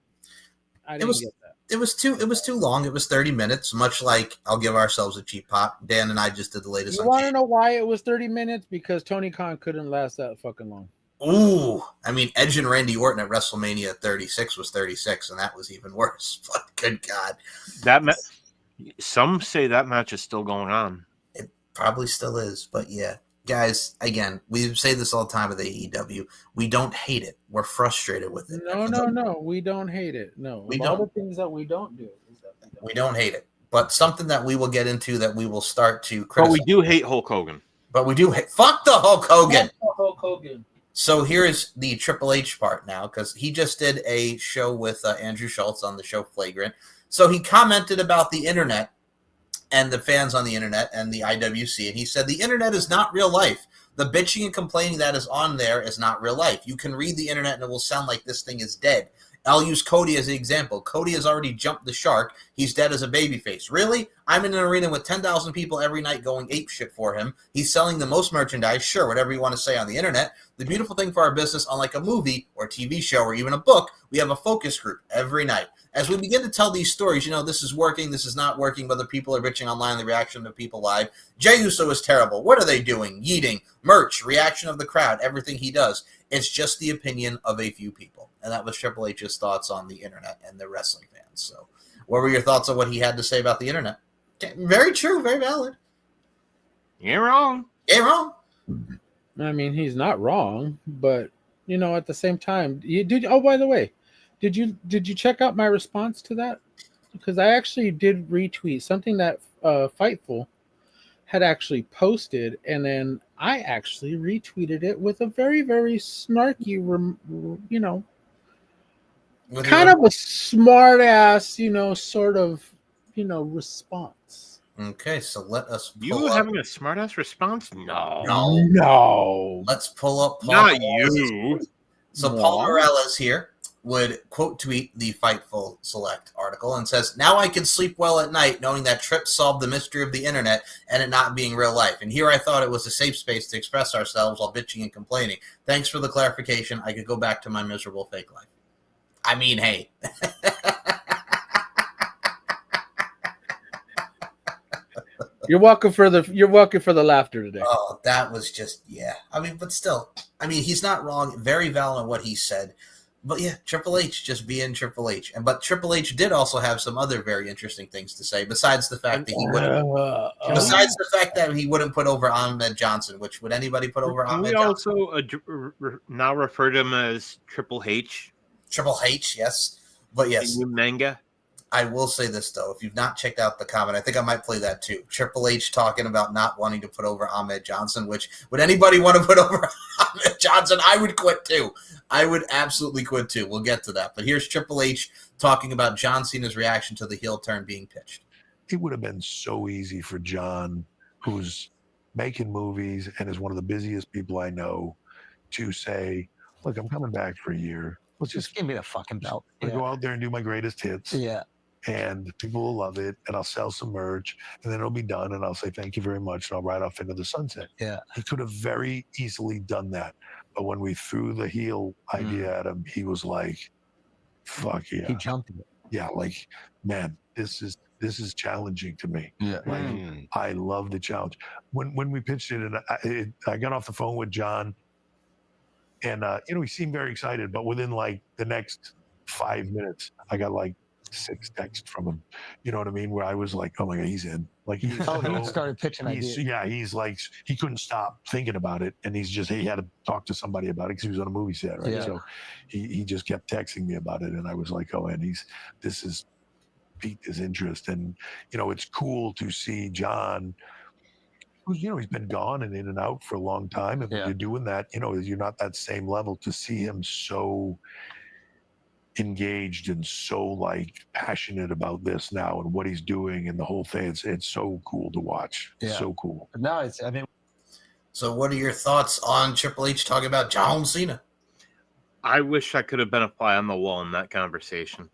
I didn't get that. It was too long. It was 30 minutes, much like I'll give ourselves a cheap pop. Dan and I just did the latest. You want to know why it was 30 minutes? Because Tony Khan couldn't last that fucking long. Ooh, I mean, Edge and Randy Orton at WrestleMania 36 was 36, and that was even worse. But good God, some say that match is still going on. It probably still is, but yeah. Guys, again, we say this all the time with AEW. We don't hate it. We're frustrated with it. No. We don't hate it. No. All the things that we don't do. We don't hate it. But something that we will get into that we will start to criticize. But we do hate Hulk Hogan. But we do hate. Fuck the Hulk Hogan. Fuck the Hulk Hogan. So here's the Triple H part now, because he just did a show with Andrew Schultz on the show Flagrant. So he commented about the internet and the fans on the internet and the IWC. And he said, the internet is not real life. The bitching and complaining that is on there is not real life. You can read the internet and it will sound like this thing is dead. I'll use Cody as an example. Cody has already jumped the shark. He's dead as a babyface. Really? I'm in an arena with 10,000 people every night going apeshit for him. He's selling the most merchandise. Sure, whatever you want to say on the internet. The beautiful thing for our business, unlike a movie or TV show or even a book, we have a focus group every night. As we begin to tell these stories, this is working, this is not working, whether people are bitching online, the reaction of people live. Jey Uso is terrible. What are they doing? Yeeting, merch, reaction of the crowd, everything he does. It's just the opinion of a few people. And that was Triple H's thoughts on the internet and the wrestling fans. So what were your thoughts on what he had to say about the internet? Very true, very valid. You're wrong. You're wrong. I mean, he's not wrong, but, at the same time, by the way, did you check out my response to that? Because I actually did retweet something that Fightful had actually posted, and then I actually retweeted it with a very, very snarky, kind of a smart ass, sort of, response. Okay, so let us. You having a smart ass response? No. Let's pull up. Paul Not Morales. you. So Paul Morales here would quote tweet the Fightful Select article and says, now I can sleep well at night knowing that Tripp solved the mystery of the internet and it not being real life. And here I thought it was a safe space to express ourselves while bitching and complaining. Thanks for the clarification. I could go back to my miserable fake life. I mean, hey. You're welcome for the laughter today. Oh, that was just, yeah. I mean, but still, he's not wrong. Very valid on what he said. But yeah, Triple H just being Triple H. But Triple H did also have some other very interesting things to say, besides the fact that he wouldn't put over Ahmed Johnson, which would anybody put over Ahmed Johnson? We also now refer to him as Triple H. Triple H, yes. But yes. Manga. I will say this, though. If you've not checked out the comment, I think I might play that too. Triple H talking about not wanting to put over Ahmed Johnson, which would anybody want to put over Ahmed Johnson? I would quit too. I would absolutely quit too. We'll get to that. But here's Triple H talking about John Cena's reaction to the heel turn being pitched. It would have been so easy for John, who's making movies and is one of the busiest people I know, to say, look, I'm coming back for a year. Let's just give me the fucking belt. I'll go out there and do my greatest hits. Yeah. And people will love it, and I'll sell some merch, and then it'll be done, and I'll say thank you very much, and I'll ride off into the sunset. Yeah. He could have very easily done that. But when we threw the heel idea at him, he was like, fuck yeah. He jumped it. Yeah, like, man, this is challenging to me. Yeah. Like, I love the challenge. When we pitched it, and I got off the phone with John, and he seemed very excited, but within like the next 5 minutes, I got like 6 texts from him. You know what I mean? Where I was like, oh my God, he's in. Like, he started pitching ideas. Yeah, he's like, he couldn't stop thinking about it, and he had to talk to somebody about it because he was on a movie set, right? Yeah. So he just kept texting me about it, and I was like, oh, and this is piqued his interest, and it's cool to see John, who's he's been gone and in and out for a long time, and when you're doing that, you're not that same level. To see him so engaged and so like passionate about this now and what he's doing and the whole thing, it's so cool to watch. It's so cool. But now So what are your thoughts on Triple H talking about John Cena? I wish I could have been a fly on the wall in that conversation.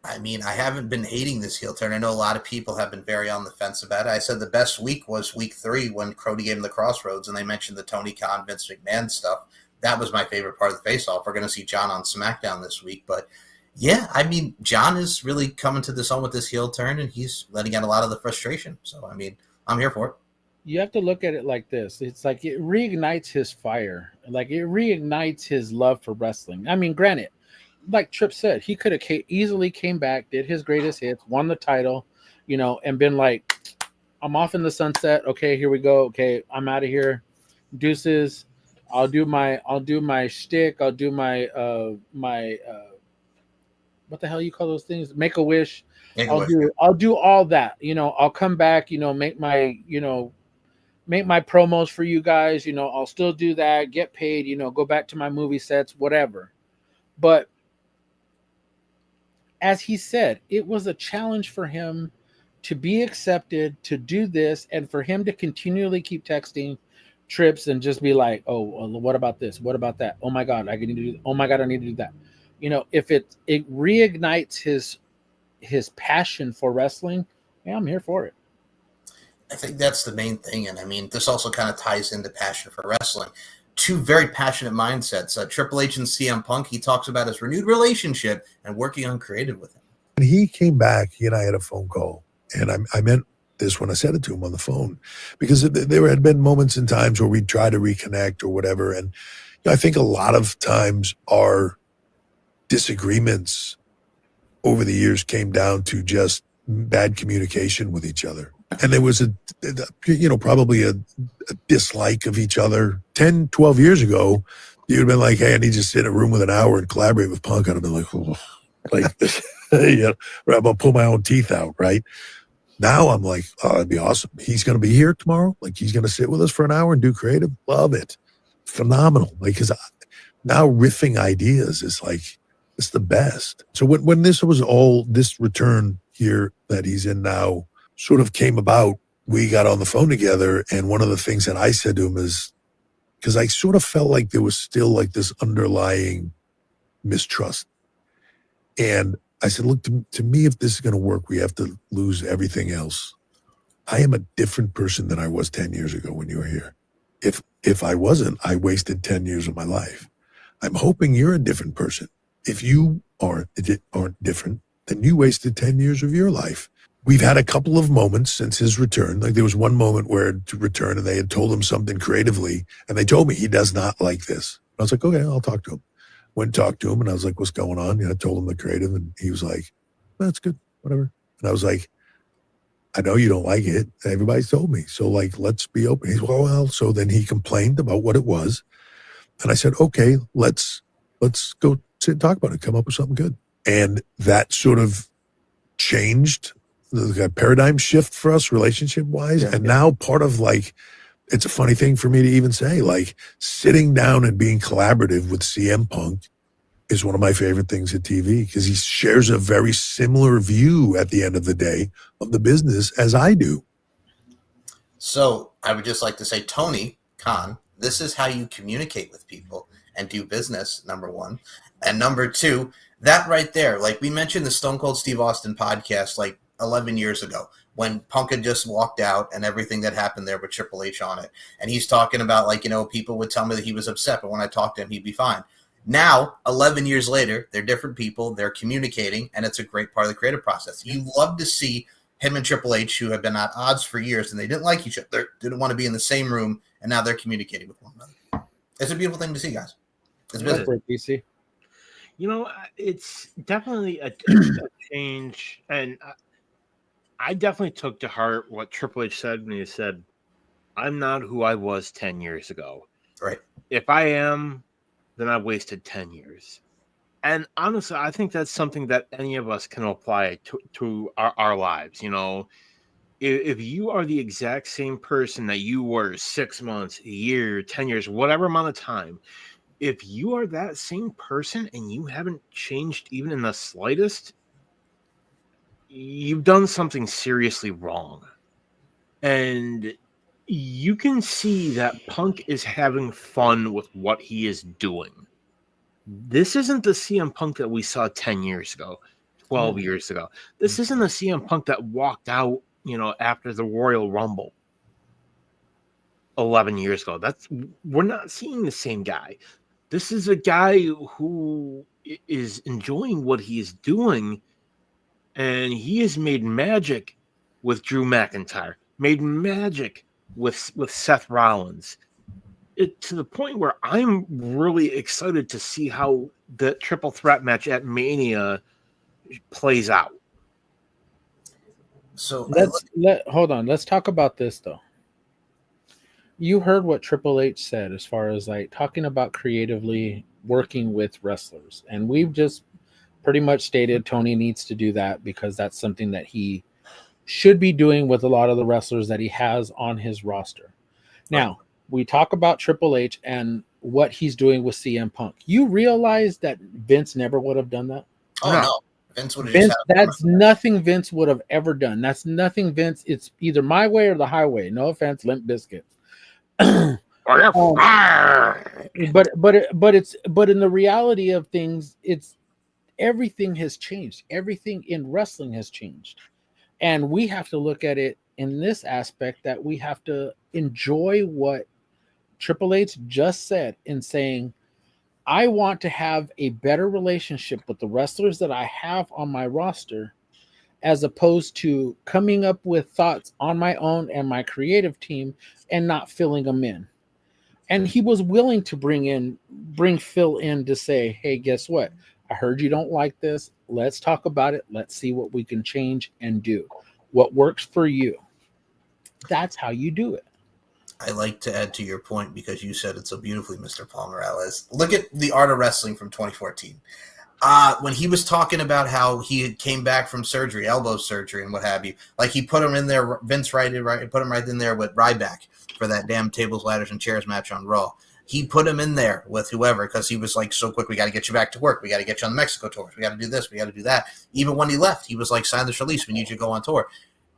I mean, I haven't been hating this heel turn. I know a lot of people have been very on the fence about it. I said the best week was week 3 when Crody gave him the Crossroads, and they mentioned the Tony Khan, Vince McMahon stuff. That was my favorite part of the face-off. We're going to see John on SmackDown this week. But, yeah, I mean, John is really coming to this on with this heel turn, and he's letting out a lot of the frustration. So, I mean, I'm here for it. You have to look at it like this. It's like it reignites his fire. Like it reignites his love for wrestling. I mean, granted, like Tripp said, he could have easily came back, did his greatest hits, won the title, and been like, I'm off in the sunset. Okay, here we go. Okay, I'm out of here. Deuces. I'll do my shtick. I'll do my what the hell you call those things? Make a wish. I'll do all that. I'll come back, make my promos for you guys, I'll still do that, get paid, go back to my movie sets, whatever. But as he said, it was a challenge for him to be accepted, to do this, and for him to continually keep texting Trips and just be like, oh, well, what about this? What about that? Oh my God, I need to do. Oh my God, I need to do that. If it reignites his passion for wrestling, yeah, I'm here for it. I think that's the main thing, and I mean, this also kind of ties into passion for wrestling. 2 very passionate mindsets. Triple H and CM Punk. He talks about his renewed relationship and working on creative with him. When he came back, he and I had a phone call, and I meant this when I said it to him on the phone, because there had been moments and times where we'd try to reconnect or whatever. And I think a lot of times our disagreements over the years came down to just bad communication with each other. And there was probably a dislike of each other. 10, 12 years ago, you'd have been like, hey, I need you to sit in a room with an hour and collaborate with Punk. I'd have been like, oh, like this, I'm going to pull my own teeth out, right? Now I'm like, oh, that'd be awesome. He's going to be here tomorrow. Like, he's going to sit with us for an hour and do creative. Love it. Phenomenal. Like, because now riffing ideas is like, it's the best. So when this was all, this return here that he's in now sort of came about, we got on the phone together. And one of the things that I said to him is, because I sort of felt like there was still like this underlying mistrust. And I said, look, to me, if this is going to work, we have to lose everything else. I am a different person than I was 10 years ago when you were here. If I wasn't, I wasted 10 years of my life. I'm hoping you're a different person. If you aren't different, then you wasted 10 years of your life. We've had a couple of moments since his return. Like there was one moment where to return and they had told him something creatively, and they told me he does not like this. I was like, okay, I'll talk to him. Went and talked to him, and I was like, what's going on? I told him the creative, and he was like, that's good, whatever. And I was like, I know you don't like it. Everybody's told me. So, like, let's be open. He's, well, so then he complained about what it was. And I said, okay, let's go sit and talk about it, come up with something good. And that sort of changed the paradigm shift for us relationship wise. And now part of like, it's a funny thing for me to even say, like sitting down and being collaborative with CM Punk is one of my favorite things at TV because he shares a very similar view at the end of the day of the business as I do. So I would just like to say, Tony Khan, this is how you communicate with people and do business, number one. And number two, that right there, like we mentioned the Stone Cold Steve Austin podcast like 11 years ago when Punk had just walked out and everything that happened there with Triple H on it. And he's talking about like, people would tell me that he was upset, but when I talked to him, he'd be fine. Now, 11 years later, they're different people, they're communicating, and it's a great part of the creative process. You love to see him and Triple H, who have been at odds for years, and they didn't like each other, didn't want to be in the same room, and now they're communicating with one another. It's a beautiful thing to see, guys. It's PC. It's definitely a change, and I definitely took to heart what Triple H said when he said, "I'm not who I was 10 years ago. Right. If I am, then I wasted 10 years." And honestly, I think that's something that any of us can apply to our lives. If you are the exact same person that you were 6 months, a year, 10 years, whatever amount of time, if you are that same person and you haven't changed even in the slightest, you've done something seriously wrong. And you can see that Punk is having fun with what he is doing. This isn't the CM Punk that we saw 10 years ago, 12 years ago. This isn't the CM Punk that walked out, after the Royal Rumble 11 years ago. We're not seeing the same guy. This is a guy who is enjoying what he is doing, and he has made magic with Drew McIntyre, made magic with Seth Rollins. To the point where I'm really excited to see how the triple threat match at Mania plays out. So hold on. Let's talk about this though. You heard what Triple H said as far as like talking about creatively working with wrestlers, and we've just pretty much stated Tony needs to do that because that's something that he should be doing with a lot of the wrestlers that he has on his roster. Now, we talk about Triple H and what he's doing with CM Punk. You realize that Vince never would have done that? Oh, no. Vince would have just that's nothing Vince would have ever done. That's nothing Vince. It's either my way or the highway. No offense, Limp Bizkit. But in the reality of things, it's everything has changed. Everything in wrestling has changed. And we have to look at it in this aspect that we have to enjoy what Triple H just said in saying, I want to have a better relationship with the wrestlers that I have on my roster, as opposed to coming up with thoughts on my own and my creative team and not filling them in. And he was willing to bring Phil in to say, hey, guess what? I heard you don't like this. Let's talk about it. Let's see what we can change and do. What works for you. That's how you do it. I like to add to your point because you said it so beautifully, Mr. Paul Morales. Look at the Art of Wrestling from 2014. When he was talking about how he came back from surgery, elbow surgery and what have you, like he put him in there, Vince put him right in there with Ryback for that damn tables, ladders, and chairs match on Raw. He put him in there with whoever because he was like so quick, we got to get you back to work. We got to get you on the Mexico tours. We got to do this. We got to do that. Even when he left, he was like, sign this release. We need you to go on tour.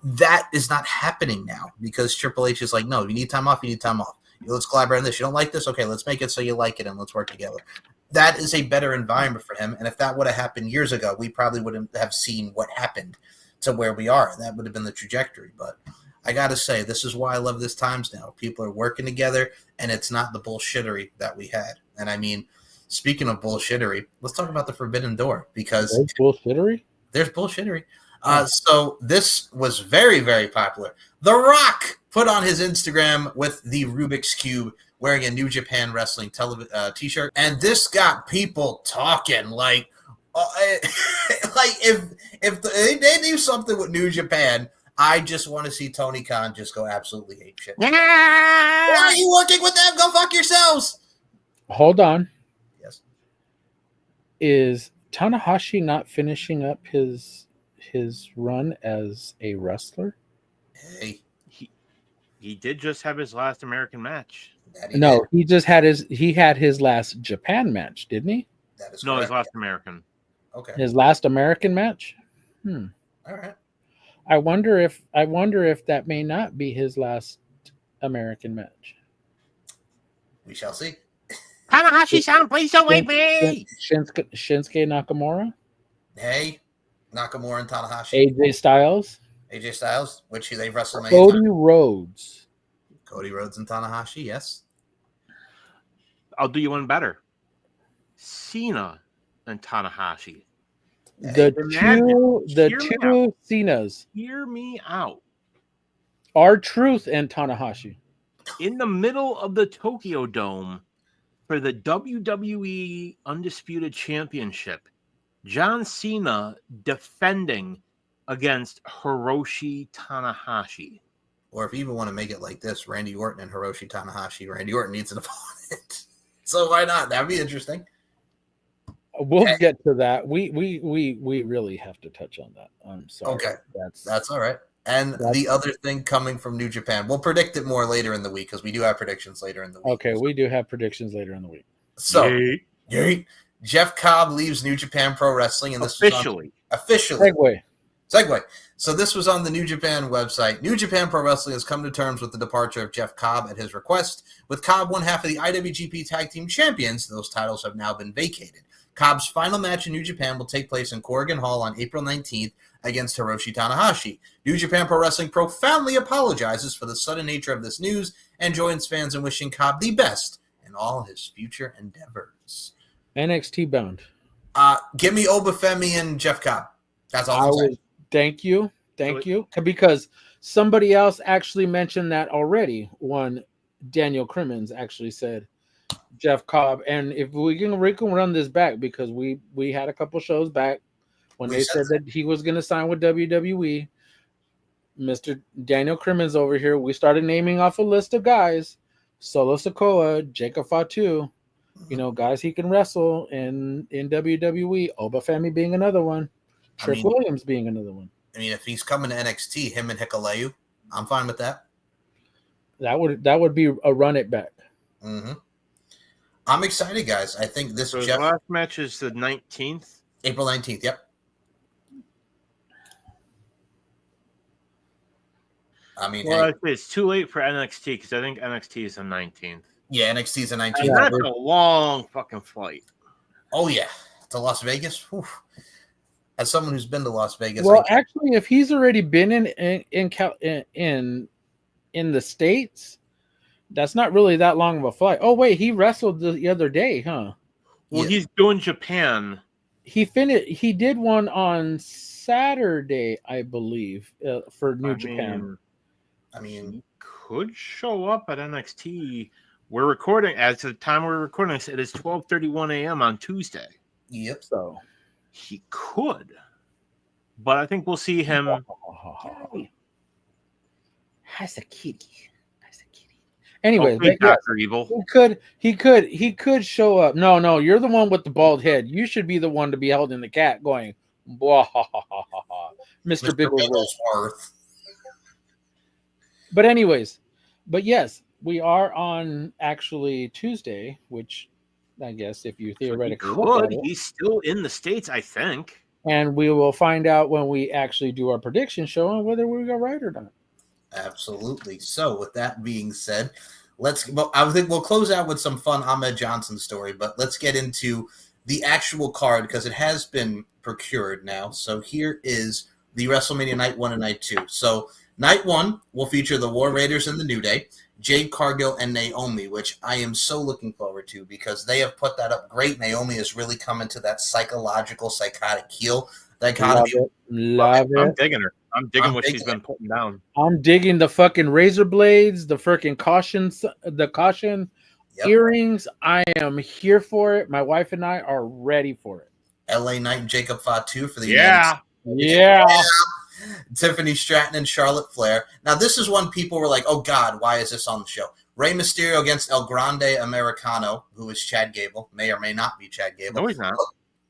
That is not happening now because Triple H is like, no, you need time off. You need time off. Let's collaborate on this. You don't like this? Okay, let's make it so you like it and let's work together. That is a better environment for him. And if that would have happened years ago, we probably wouldn't have seen what happened to where we are. That would have been the trajectory. But I got to say, this is why I love this times now. People are working together and it's not the bullshittery that we had. And I mean, speaking of bullshittery, let's talk about the Forbidden Door because there's bullshittery. There's bullshittery. So this was very, very popular. The Rock put on his Instagram with the Rubik's Cube wearing a New Japan Wrestling t-shirt. And this got people talking like if they do something with New Japan, I just want to see Tony Khan just go absolutely hate shit. Why are you working with them? Go fuck yourselves. Hold on. Yes. Is Tanahashi not finishing up his his run as a wrestler? Hey, He did just have his last American match. No, he just had his last Japan match, didn't he? That is No, his correct. last American. Okay. His last American match? All right. I wonder if that may not be his last American match. We shall see. Tanahashi-san, please don't wake me! Shinsuke Nakamura? Hey, Nakamura and Tanahashi. AJ Styles? AJ Styles, which they've wrestled many Cody times. Rhodes. Cody Rhodes and Tanahashi, yes. I'll do you one better. Cena and Tanahashi. The two Cenas. Hear me out. R-Truth and Tanahashi. In the middle of the Tokyo Dome for the WWE Undisputed Championship, John Cena defending against Hiroshi Tanahashi. Or if you even want to make it like this, Randy Orton and Hiroshi Tanahashi. Randy Orton needs an opponent. So why not? That'd be interesting. We'll get to that. We really have to touch on that. I'm sorry. Okay. That's all right. And the other thing coming from New Japan, we'll predict it more later in the week because we do have predictions later in the week. Okay, we do have predictions later in the week. So, Jeff Cobb leaves New Japan Pro Wrestling, and this officially. Segue. So this was on the New Japan website. New Japan Pro Wrestling has come to terms with the departure of Jeff Cobb at his request. With Cobb one half of the IWGP Tag Team Champions, those titles have now been vacated. Cobb's final match in New Japan will take place in Corrigan Hall on April 19th against Hiroshi Tanahashi. New Japan Pro Wrestling profoundly apologizes for the sudden nature of this news and joins fans in wishing Cobb the best in all his future endeavors. NXT bound. Give me Obafemi and Jeff Cobb. That's all I'm saying. Thank you. Because somebody else actually mentioned that already. One, Daniel Crimmins actually said Jeff Cobb. And if we can run this back because we had a couple shows back when they said that he was going to sign with WWE. Mr. Daniel Crimmins over here, we started naming off a list of guys. Solo Sikoa, Jacob Fatu, guys he can wrestle in WWE. Obafemi being another one. Trick Williams being another one. I mean, if he's coming to NXT, him and Hikuleo, I'm fine with that. That would be a run it back. Mm-hmm. I'm excited, guys. I think this his last match is the 19th. April 19th, yep. I mean, it's too late for NXT because I think NXT is the 19th. Yeah, NXT is the 19th. And that's a long fucking flight. Oh, yeah. To Las Vegas? Whew. As someone who's been to Las Vegas. Well, actually, if he's already been in the States, that's not really that long of a flight. Oh, wait, he wrestled the other day, huh? Well, he's doing Japan. He did one on Saturday, I believe, for New Japan. He could show up at NXT. We're recording at the time we're recording this. It is 12:31 a.m. on Tuesday. Yep. So he could, but I think we'll see him. Has a kitty. Anyway, Dr. Evil. He could show up. No, you're the one with the bald head. You should be the one to be held in the cat going, blah, ha, ha, ha, ha, ha. Mr. Bigglesworth. But yes, we are on actually Tuesday, which I guess if you theoretically look at it, he's still in the States, I think. And we will find out when we actually do our prediction show on whether we got right or not. Absolutely. So with that being said, I think we'll close out with some fun Ahmed Johnson story, but let's get into the actual card because it has been procured now. So here is the WrestleMania Night 1 and Night 2. So Night 1 will feature the War Raiders and the New Day, Jade Cargill and Naomi, which I am so looking forward to because they have put that up great. Naomi has really come into that psychotic heel. Love it. I'm digging her. I'm digging what she's been putting down. I'm digging the fucking razor blades, the freaking caution earrings. I am here for it. My wife and I are ready for it. LA Knight and Jacob Fatu for the Yeah. Tiffany Stratton and Charlotte Flair. Now, this is one people were like, oh, God, why is this on the show? Rey Mysterio against El Grande Americano, who is Chad Gable. May or may not be Chad Gable. No, he's not.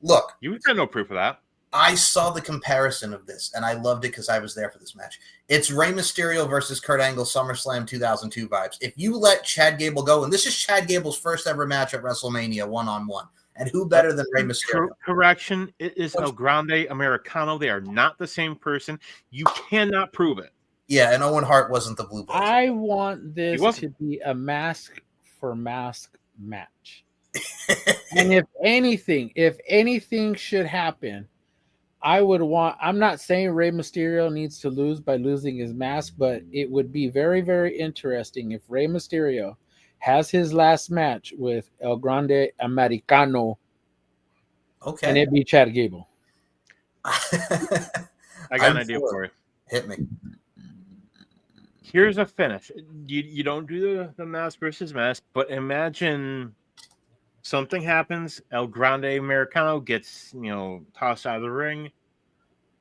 Look. You got no proof of that. I saw the comparison of this, and I loved it because I was there for this match. It's Rey Mysterio versus Kurt Angle SummerSlam 2002 vibes. If you let Chad Gable go, and this is Chad Gable's first ever match at WrestleMania one-on-one, and who better than Rey Mysterio? Correction, it is El Grande Americano. They are not the same person. You cannot prove it. Yeah, and Owen Hart wasn't the Blue Blazer. I want this to be a mask for mask match. And if anything should happen, I'm not saying Rey Mysterio needs to lose by losing his mask, but it would be very, very interesting if Rey Mysterio has his last match with El Grande Americano. Okay. And it be Chad Gable. I got an idea for you. Hit me. Here's a finish. You don't do the mask versus mask, but imagine something happens. El Grande Americano gets, tossed out of the ring,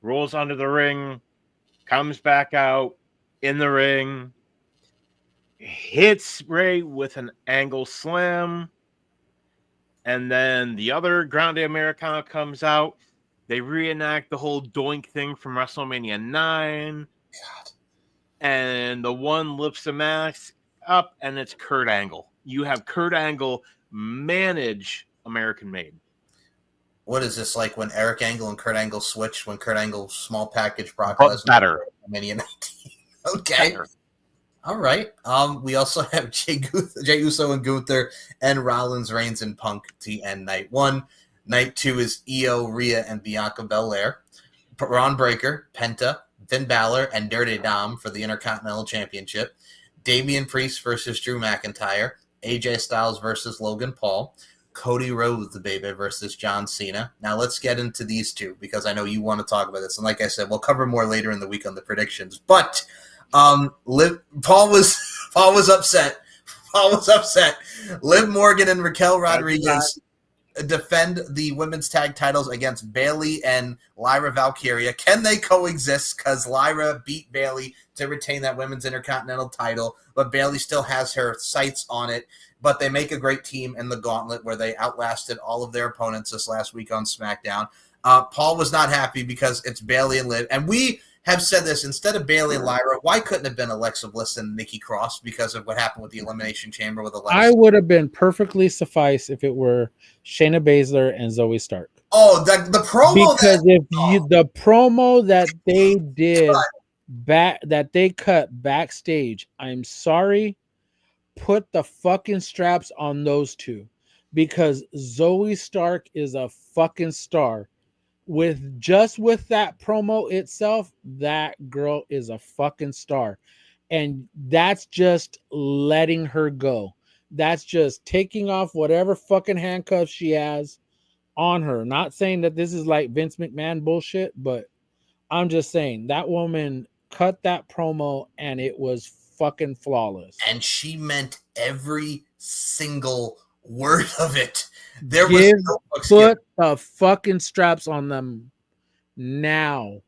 rolls onto the ring, comes back out in the ring, hits Ray with an angle slam, and then the other Grande Americano comes out. They reenact the whole doink thing from WrestleMania 9. God. And the one lifts the mask up, and it's Kurt Angle. You have Kurt Angle manage American Made. What is this, like when Eric Angle and Kurt Angle switched, when Kurt Angle small package Brock Lesnar? Better. WrestleMania 19. Okay. Better. All right. We also have Jey Uso and Gunther and Rollins, Reigns, and Punk to end night 1. Night 2 is Io, Rhea, and Bianca Belair. Braun Breaker, Penta, Finn Balor, and Dirty Dom for the Intercontinental Championship. Damian Priest versus Drew McIntyre. AJ Styles versus Logan Paul. Cody Rhodes, the baby, versus John Cena. Now let's get into these two because I know you want to talk about this. And like I said, we'll cover more later in the week on the predictions. But Paul was upset. Paul was upset. Liv Morgan and Raquel Rodriguez defend the women's tag titles against Bayley and Lyra Valkyria. Can they coexist? Because Lyra beat Bayley to retain that women's intercontinental title, but Bayley still has her sights on it. But they make a great team in the gauntlet where they outlasted all of their opponents this last week on SmackDown. Paul was not happy because it's Bayley and Liv. And we have said this, instead of Bayley and Lyra, why couldn't it have been Alexa Bliss and Nikki Cross because of what happened with the Elimination Chamber with Alexa? I would have been perfectly suffice if it were Shayna Baszler and Zoe Stark. Oh, the promo. Because the promo that they did that they cut backstage, I'm sorry, put the fucking straps on those two because Zoe Stark is a fucking star. With that promo itself, that girl is a fucking star. And that's just letting her go. That's just taking off whatever fucking handcuffs she has on her. Not saying that this is like Vince McMahon bullshit, but I'm just saying that woman cut that promo and it was fucking flawless. And she meant every single word of it. There was put the fucking straps on them now.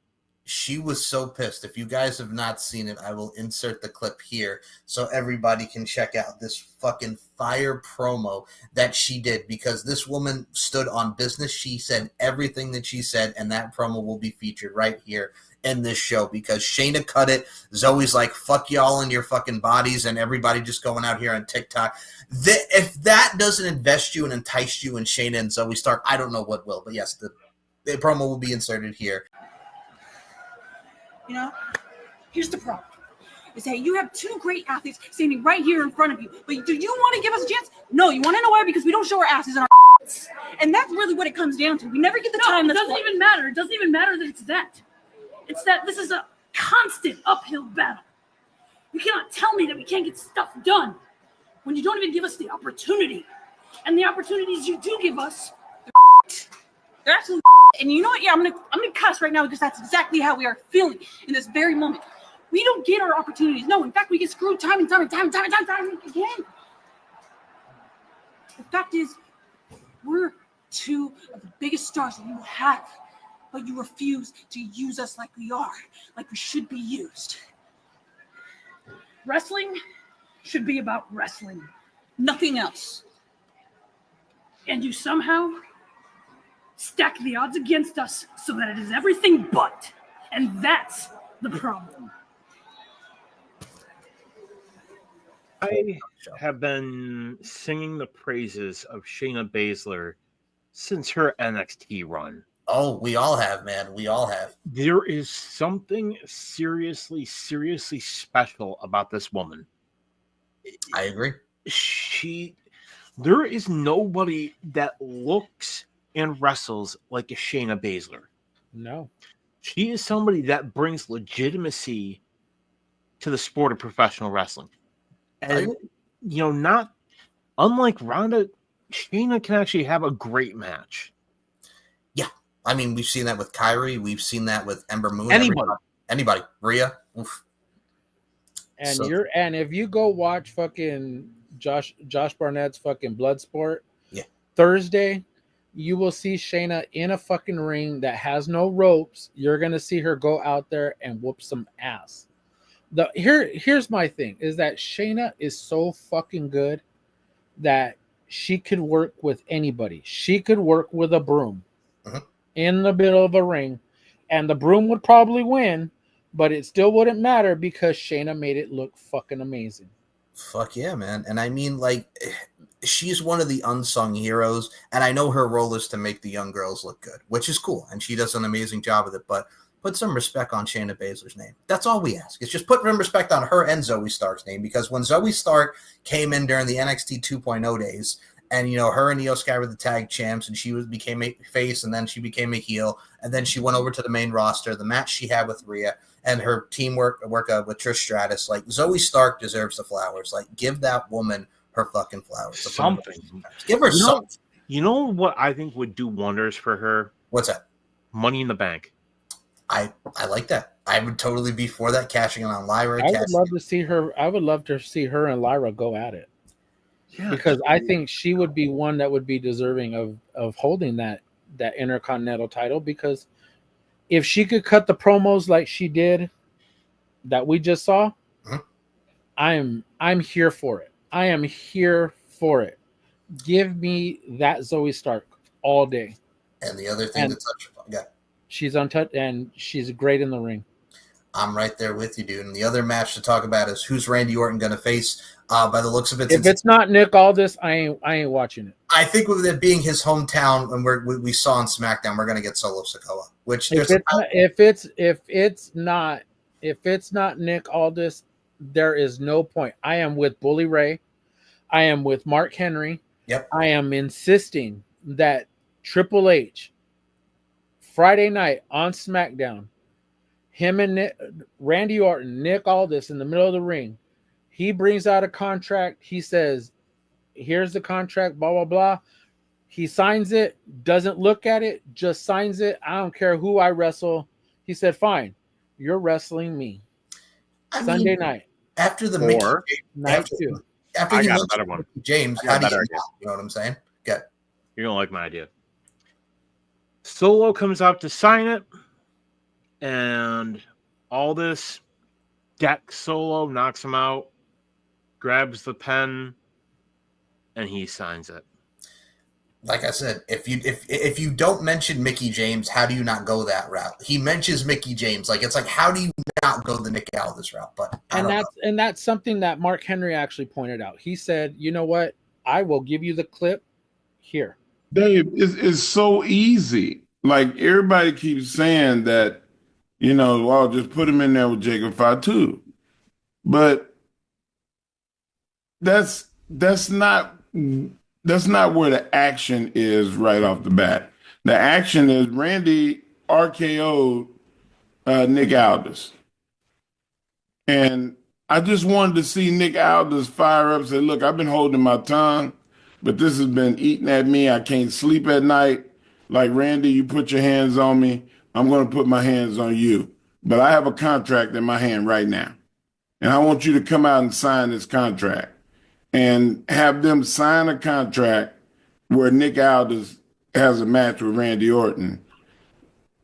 She was so pissed. If you guys have not seen it, I will insert the clip here so everybody can check out this fucking fire promo that she did because this woman stood on business. She said everything that she said, and that promo will be featured right here in this show because Shayna cut it. Zoe's like, fuck y'all and your fucking bodies, and everybody just going out here on TikTok. If that doesn't invest you and entice you in Shayna and Zoe Stark, I don't know what will. But yes, the promo will be inserted here. Here's the problem. Is that you have two great athletes standing right here in front of you. But do you want to give us a chance? No, you want to know why? Because we don't show our asses and our and that's really what it comes down to. We never get the time. It doesn't even matter. It doesn't even matter that it's that. It's that this is a constant uphill battle. You cannot tell me that we can't get stuff done when you don't even give us the opportunity. And the opportunities you do give us, they're absolutely. And you know what? Yeah, I'm gonna cuss right now because that's exactly how we are feeling in this very moment. We don't get our opportunities. No, in fact, we get screwed time and time again. The fact is, we're two of the biggest stars that you have, but you refuse to use us like we are, like we should be used. Wrestling should be about wrestling. Nothing else. And you somehow stack the odds against us so that it is everything but. And that's the problem. I have been singing the praises of Shayna Baszler since her NXT run. Oh, we all have, man. We all have. There is something seriously special about this woman. I agree. There is nobody that looks and wrestles like a Shayna Baszler. No. She is somebody that brings legitimacy to the sport of professional wrestling. And, not unlike Ronda, Shayna can actually have a great match. Yeah. I mean, we've seen that with Kyrie. We've seen that with Ember Moon. Anybody. Rhea. Oof. And and if you go watch fucking Josh Barnett's fucking Bloodsport Thursday, you will see Shayna in a fucking ring that has no ropes. You're gonna see her go out there and whoop some ass. Here's my thing is that Shayna is so fucking good that she could work with anybody. She could work with a broom in the middle of a ring, and the broom would probably win, but it still wouldn't matter because Shayna made it look fucking amazing. Fuck yeah, man. And I mean, like, she's one of the unsung heroes, and I know her role is to make the young girls look good, which is cool, and she does an amazing job with it, but put some respect on Shayna Baszler's name. That's all we ask. It's just put some respect on her and Zoe Stark's name, because when Zoe Stark came in during the NXT 2.0 days, and, her and Io Sky were the tag champs, and she became a face, and then she became a heel, and then she went over to the main roster, the match she had with Rhea, and her teamwork with Trish Stratus. Like, Zoe Stark deserves the flowers. Like, give that woman her fucking flowers. Something. Give her something. You know what I think would do wonders for her? What's that? Money in the Bank. I like that. I would totally be for that, cashing in on Lyra. I would love to see her and Lyra go at it. Yeah, because I think she would be one that would be deserving of holding that Intercontinental title, because if she could cut the promos like she did that we just saw, I'm here for it. I am here for it. Give me that Zoe Stark all day. And the other thing to touch upon, she's untouched and she's great in the ring. I'm right there with you, dude. And the other match to talk about is who's Randy Orton going to face. By the looks of it, if it's not Nick Aldis, I ain't watching it. I think with it being his hometown, and we saw on SmackDown, we're going to get Solo Sikoa. Which if it's not Nick Aldis, there is no point. I am with Bully Ray. I am with Mark Henry. Yep. I am insisting that Triple H Friday night on SmackDown, him and Randy Orton, Nick Aldis in the middle of the ring. He brings out a contract. He says, here's the contract, blah, blah, blah. He signs it, doesn't look at it, just signs it. I don't care who I wrestle. He said, fine, you're wrestling me. Sunday night. After the after I got a better one. James, how do you know what I'm saying? Good. You're going to like my idea. Solo comes out to sign it, and all this deck Solo knocks him out, grabs the pen, and he signs it. Like I said, if you don't mention Mickey James, how do you not go that route? He mentions Mickey James, like it's like, how do you not go the Nick Aldis route? But that's something that Mark Henry actually pointed out. He said, "You know what? I will give you the clip here." Dave, it's so easy. Like everybody keeps saying that, well, just put him in there with Jacob Fatu, but that's not where the action is right off the bat. The action is Randy RKO'd Nick Aldis. And I just wanted to see Nick Aldis fire up and say, look, I've been holding my tongue, but this has been eating at me. I can't sleep at night. Like, Randy, you put your hands on me, I'm going to put my hands on you. But I have a contract in my hand right now. And I want you to come out and sign this contract. And have them sign a contract where Nick Aldis has a match with Randy Orton.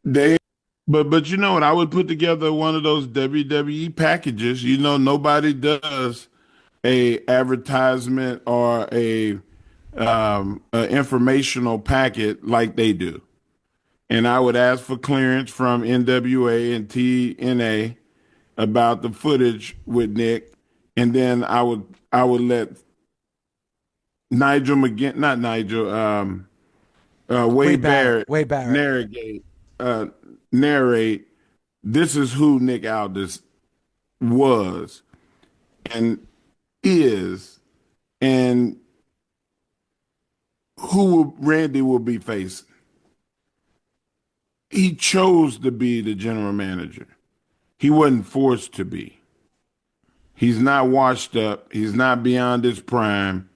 But you know what? I would put together one of those WWE packages. Nobody does a advertisement or a informational packet like they do. and I would ask for clearance from NWA and TNA about the footage with Nick, and then I would let Nigel McGinn, not Nigel, Wade Barrett, Wade Barrett. narrate. This is who Nick Aldis was and is, and who Randy will be facing. He chose to be the general manager. He wasn't forced to be. He's not washed up. He's not beyond his prime.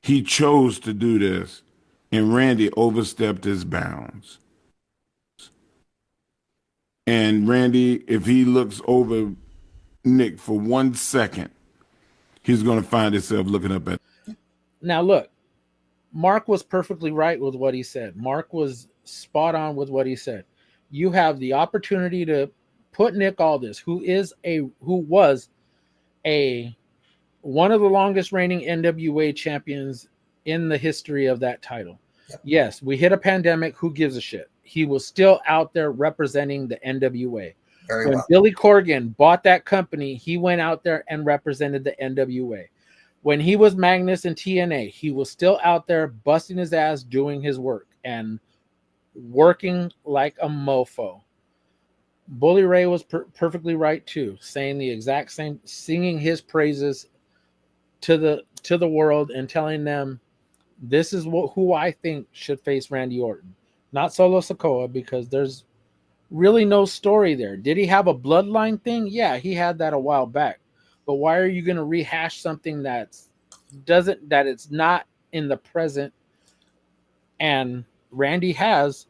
He chose to do this, and Randy overstepped his bounds. And Randy, if he looks over Nick for 1 second, he's going to find himself looking up at. Now, look, Mark was perfectly right with what he said. Mark was spot on with what he said. You have the opportunity to put Nick Aldis, who was one of the longest reigning NWA champions in the history of that title. Yep. Yes, we hit a pandemic. Who gives a shit? He was still out there representing the NWA. When Billy Corgan bought that company, he went out there and represented the NWA. When he was Magnus in TNA, he was still out there busting his ass, doing his work and working like a mofo. Bully Ray was perfectly right too, saying the exact same, singing his praises to the world and telling them, this is who I think should face Randy Orton, not Solo Sikoa, because there's really no story there. Did he have a bloodline thing? Yeah, he had that a while back. But why are you going to rehash something that it's not in the present? And Randy has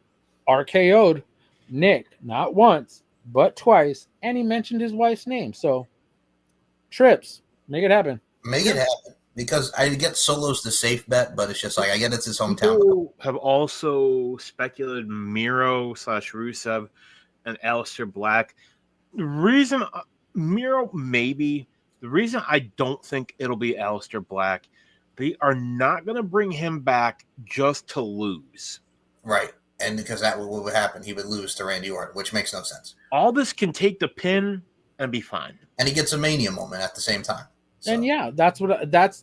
RKO'd Nick not once but twice, and he mentioned his wife's name. So, Trips, make it happen. Make it happen. Because I get Solo's the safe bet, but it's just like, I get it's his hometown. People have also speculated Miro / Rusev and Aleister Black. The reason Miro maybe, the reason I don't think it'll be Aleister Black, they are not going to bring him back just to lose. Right. And because that what would happen, he would lose to Randy Orton, which makes no sense. Aldis can take the pin and be fine. And he gets a Mania moment at the same time. So. And yeah, that's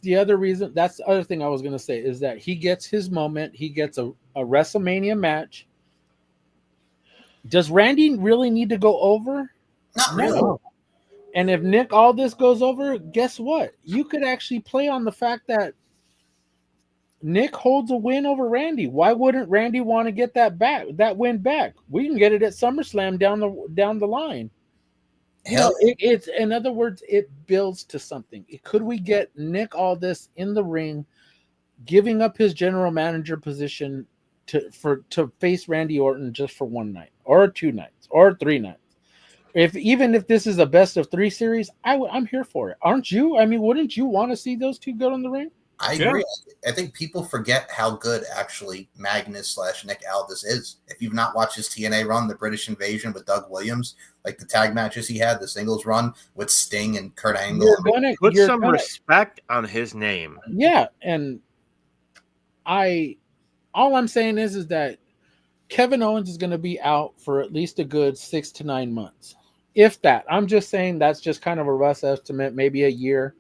the other reason. That's the other thing I was going to say is that he gets his moment. He gets a WrestleMania match. Does Randy really need to go over? Not really. No. And if Nick Aldis goes over, guess what? You could actually play on the fact that Nick holds a win over Randy. Why wouldn't Randy want to get that win back? We can get it at SummerSlam down the line. Hell, it's in other words, it builds to something. Could we get Nick Aldis in the ring, giving up his general manager position to face Randy Orton just for one night, or 2 nights, or 3 nights? Even if this is a best of 3 series, I'm here for it. Aren't you? I mean, wouldn't you want to see those two go in the ring? I agree. I think people forget how good actually Magnus / Nick Aldis is. If you've not watched his TNA run, the British Invasion with Doug Williams, like the tag matches he had, the singles run with Sting and Kurt Angle. Put some respect on his name. Yeah, and all I'm saying is that Kevin Owens is going to be out for at least a good 6 to 9 months. If that. I'm just saying that's just kind of a rough estimate, maybe a year.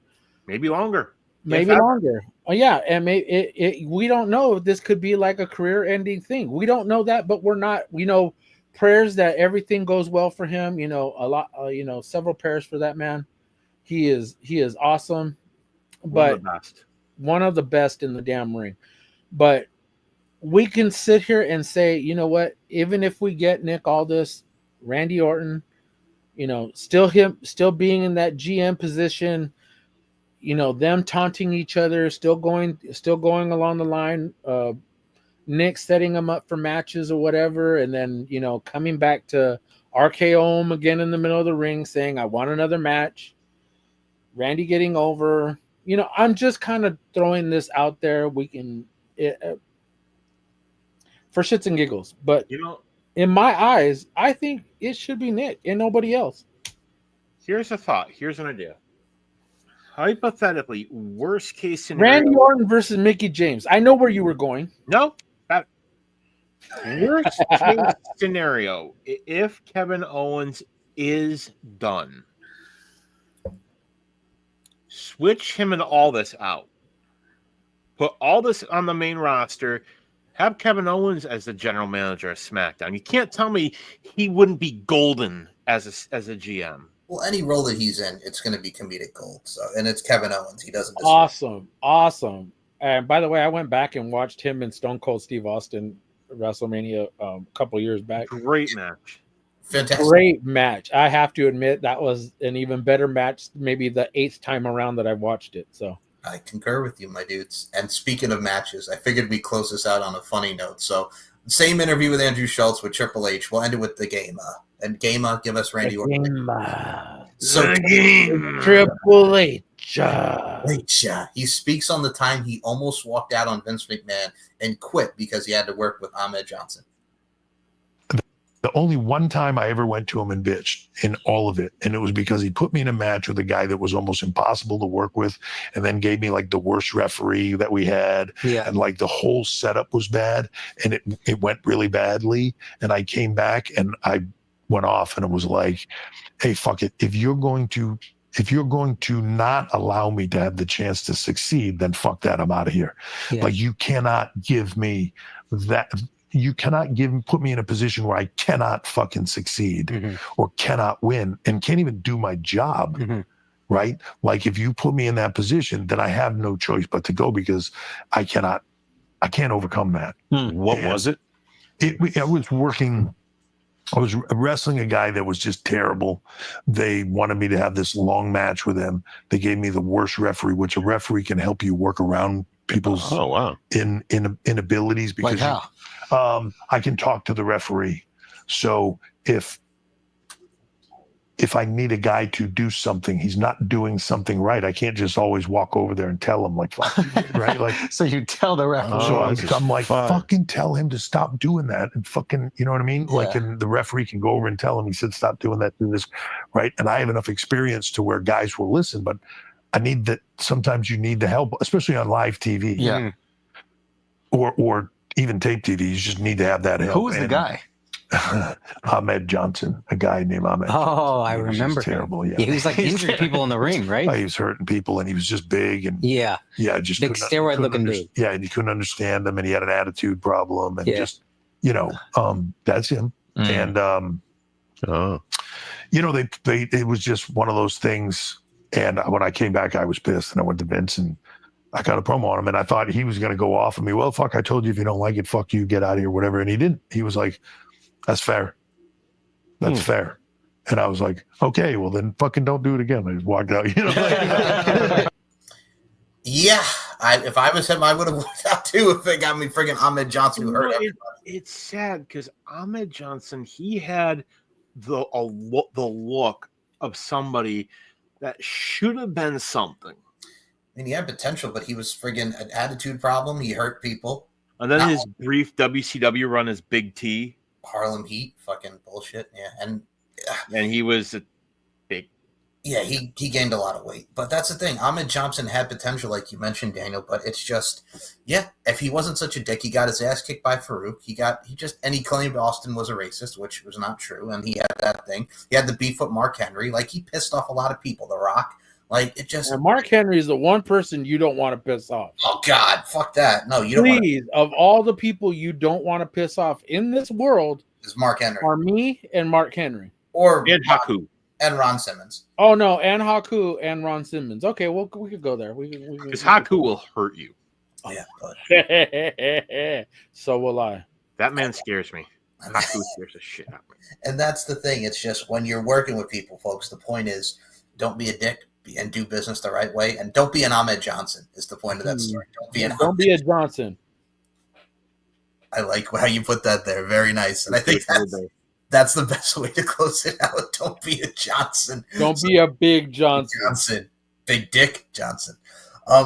Maybe longer. Maybe longer. Oh, yeah, and we don't know if this could be like a career-ending thing. We don't know that, but we're not. We know prayers that everything goes well for him. A lot. Several prayers for that man. He is awesome, but one of the best in the damn ring. But we can sit here and say, you know what? Even if we get Nick Aldis, Randy Orton, still being in that GM position. Them taunting each other, still going along the line. Nick setting them up for matches or whatever, and then coming back to RKO him again in the middle of the ring, saying, "I want another match." Randy getting over. I'm just kind of throwing this out there. We can for shits and giggles, but in my eyes, I think it should be Nick and nobody else. Here's a thought. Here's an idea. Hypothetically, worst case scenario. Randy Orton versus Mickey James. I know where you were going. No. Worst case scenario, if Kevin Owens is done, switch him and Aldis out. Put Aldis on the main roster. Have Kevin Owens as the general manager of SmackDown. You can't tell me he wouldn't be golden as a GM. Well, any role that he's in, it's going to be comedic gold. So, and it's Kevin Owens. He doesn't deserve awesome. And by the way, I went back and watched him and Stone Cold Steve Austin Wrestlemania a couple years back. Great match. Fantastic. Great match. I have to admit that was an even better match, maybe the 8th time around that I watched it. So I concur with you, my dudes. And speaking of matches, I figured we'd close this out on a funny note. So, same interview with Andrew Schultz with Triple H. We'll end it with the game. And Gama, give us Randy Orton. So, Triple H. He speaks on the time he almost walked out on Vince McMahon and quit because he had to work with Ahmed Johnson. The only one time I ever went to him and bitched in all of it, and it was because he put me in a match with a guy that was almost impossible to work with, and then gave me like the worst referee that we had, and like the whole setup was bad, and it went really badly, and I came back and I went off, and it was like, hey, fuck it, if you're going to not allow me to have the chance to succeed, then fuck that, I'm out of here. Like, you cannot give me that. You cannot put me in a position where I cannot fucking succeed or cannot win and can't even do my job, right? Like, if you put me in that position, then I have no choice but to go, because I can't overcome that. What was it? I was wrestling a guy that was just terrible. They wanted me to have this long match with him. They gave me the worst referee, which a referee can help you work around people's inabilities. Because like how? I can talk to the referee. So if I need a guy to do something, he's not doing something right, I can't just always walk over there and tell him, like, fuck, right? Like, so you tell the referee. So I'm like, fucking tell him to stop doing that, and fucking, you know what I mean? Yeah. Like, and the referee can go over and tell him, he said, stop doing that, do this, right? And I have enough experience to where guys will listen, but I need that. Sometimes you need the help, especially on live TV. Yeah. Or even tape TV. You just need to have that help. Who was the guy? Ahmed Johnson, a guy named Ahmed. Oh, I He was remember. just terrible. Yeah. He was like injuring people in the ring, right? He was hurting people, and he was just big, and just big steroid looking dude. Yeah, and you couldn't understand him, and he had an attitude problem, and just that's him. And it was just one of those things. And when I came back, I was pissed, and I went to Vince and I got a promo on him, and I thought he was going to go off on me. Well, fuck, I told you, if you don't like it, fuck you, get out of here, whatever. And he didn't. He was like, that's fair. That's fair. And I was like, okay, well then fucking don't do it again. I just walked out. Yeah, if I was him, I would have walked out too if it got me friggin' Ahmed Johnson, who hurt everybody. It's sad because Ahmed Johnson, he had the look of somebody that should have been something. I mean, he had potential, but he was friggin' an attitude problem. He hurt people. And then his brief WCW run as Big T. Harlem Heat, fucking bullshit. Yeah, and he was a big. Yeah, he gained a lot of weight. But that's the thing. Ahmed Johnson had potential, like you mentioned, Daniel, but it's just, if he wasn't such a dick, he got his ass kicked by Farouk. He claimed Austin was a racist, which was not true. And he had that thing. He had the beef with Mark Henry. Like, he pissed off a lot of people. The Rock. Like, it just. And Mark Henry is the one person you don't want to piss off. Oh, God. Fuck that. No, you don't. Please, of all the people you don't want to piss off in this world, is Mark Henry. Are me and Mark Henry. Or and Haku. And Ron Simmons. Oh, no. And Haku and Ron Simmons. Okay, well, we could go there. Because Haku will hurt you. Oh, yeah. But. So will I. That man scares me. Haku scares the shit out of me. And that's the thing. It's just when you're working with people, folks, the point is don't be a dick and do business the right way. And don't be an Ahmed Johnson is the point of that story. Don't be a Johnson. I like how you put that there. Very nice. And I think that's the best way to close it out. Don't be a Johnson. Don't be a big Johnson. Big Dick Johnson.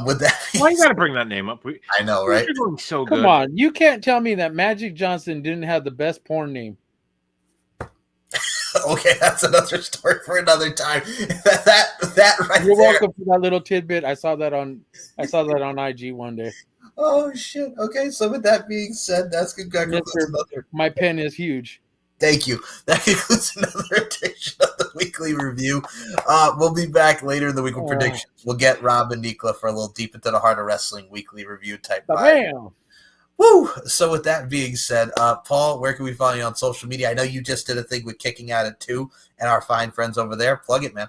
With that, why you got to bring that name up? I know, right? You're doing so good. Come on, you can't tell me that Magic Johnson didn't have the best porn name. Okay, that's another story for another time. That right You're there. welcome for that little tidbit. I saw that on IG one day. Oh shit. Okay, so with that being said, that concludes another. My pen is huge. Thank you. That concludes another edition of the Weekly Review. We'll be back later in the week with predictions. We'll get Rob and Nikla for a little deep into the heart of wrestling weekly review type vibe. Woo! So with that being said, Paul, where can we find you on social media? I know you just did a thing with Kicking Out at 2 and our fine friends over there. Plug it, man.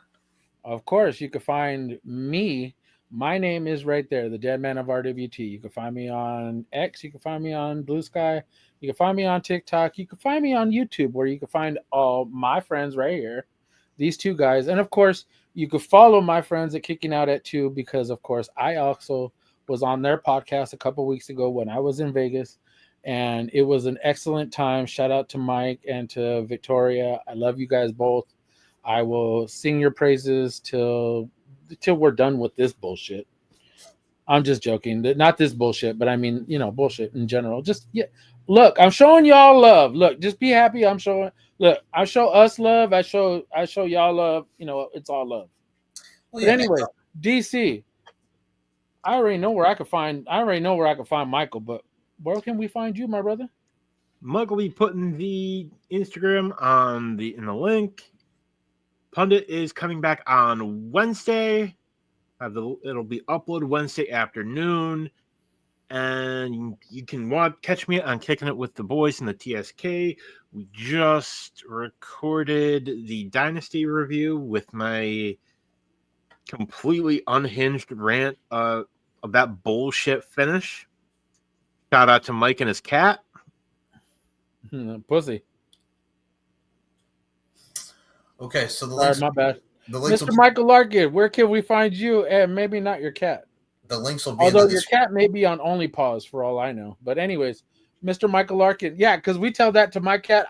Of course, you can find me. My name is right there, the Dead Man of RWT. You can find me on X. You can find me on Blue Sky. You can find me on TikTok. You can find me on YouTube, where you can find all my friends right here, these two guys. And, of course, you can follow my friends at Kicking Out at 2 because, of course, I also was on their podcast a couple weeks ago when I was in Vegas, and it was an excellent time. Shout out to Mike and to Victoria. I love you guys both. I will sing your praises till we're done with this bullshit. I'm just joking. Not this bullshit, but I mean, bullshit in general. Just look, I'm showing y'all love. Look, just be happy. I show us love. I show y'all love. It's all love. Well, but anyway, DC. I already know where I can find Michael, but where can we find you, my brother? Mike will be putting the Instagram in the link. Pundit is coming back on Wednesday. It'll be uploaded Wednesday afternoon, and you can catch me on Kicking It with the Boys in the TSK. We just recorded the Dynasty review with my completely unhinged rant of that bullshit finish. Shout out to Mike and his cat. Pussy. Okay, so the links. My bad. Mr. Michael Larkin, where can we find you? And maybe not your cat. The links will be. Although your cat may be on Only Pause for all I know. But anyways, Mr. Michael Larkin, yeah, because we tell that to my cat.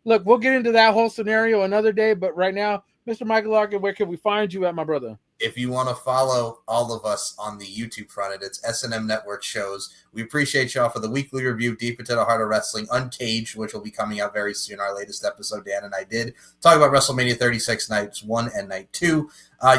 We'll get into that whole scenario another day. But right now, Mr. Michael Larkin, where can we find you at, my brother? If you want to follow all of us on the YouTube front, it's S&M Network Shows. We appreciate y'all for the weekly review, Deep Into the Heart of Wrestling, Uncaged, which will be coming out very soon. Our latest episode, Dan and I did talk about WrestleMania 36 Nights 1 and Night 2.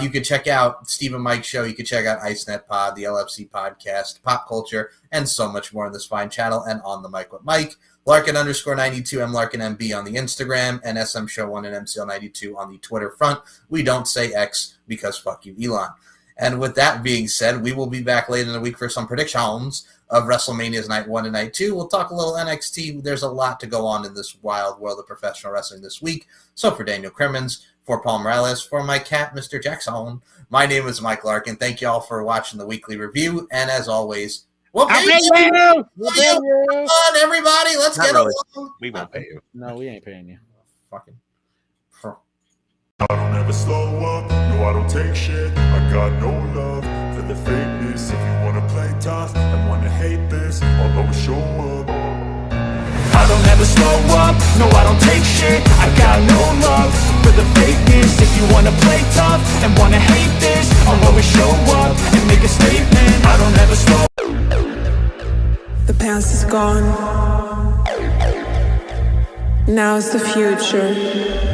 You can check out Steve and Mike's show. You can check out IceNet Pod, the LFC podcast, Pop Culture, and so much more on this fine channel and on the Mic with Mike. Larkin_92, M Larkin MB on the Instagram, and SM Show 1 and MCL92 on the Twitter front. We don't say X because fuck you, Elon. And with that being said, we will be back later in the week for some predictions of WrestleMania's Night 1 and Night 2. We'll talk a little NXT. There's a lot to go on in this wild world of professional wrestling this week. So for Daniel Crimmins, for Paul Morales, for my cat, Mr. Jackson, my name is Mike Larkin. Thank you all for watching the weekly review. And as always, we'll pay you. Come on, everybody. Let's get along. We won't pay you. No, we ain't paying you. Fucking. I don't ever slow up, no I don't take shit. I got no love for the fakeness. If you wanna play tough and wanna hate this, I'll always show up. I don't ever slow up, no I don't take shit. I got no love for the fakeness. If you wanna play tough and wanna hate this, I'll always show up and make a statement. I don't ever slow up. The past is gone. Now's the future.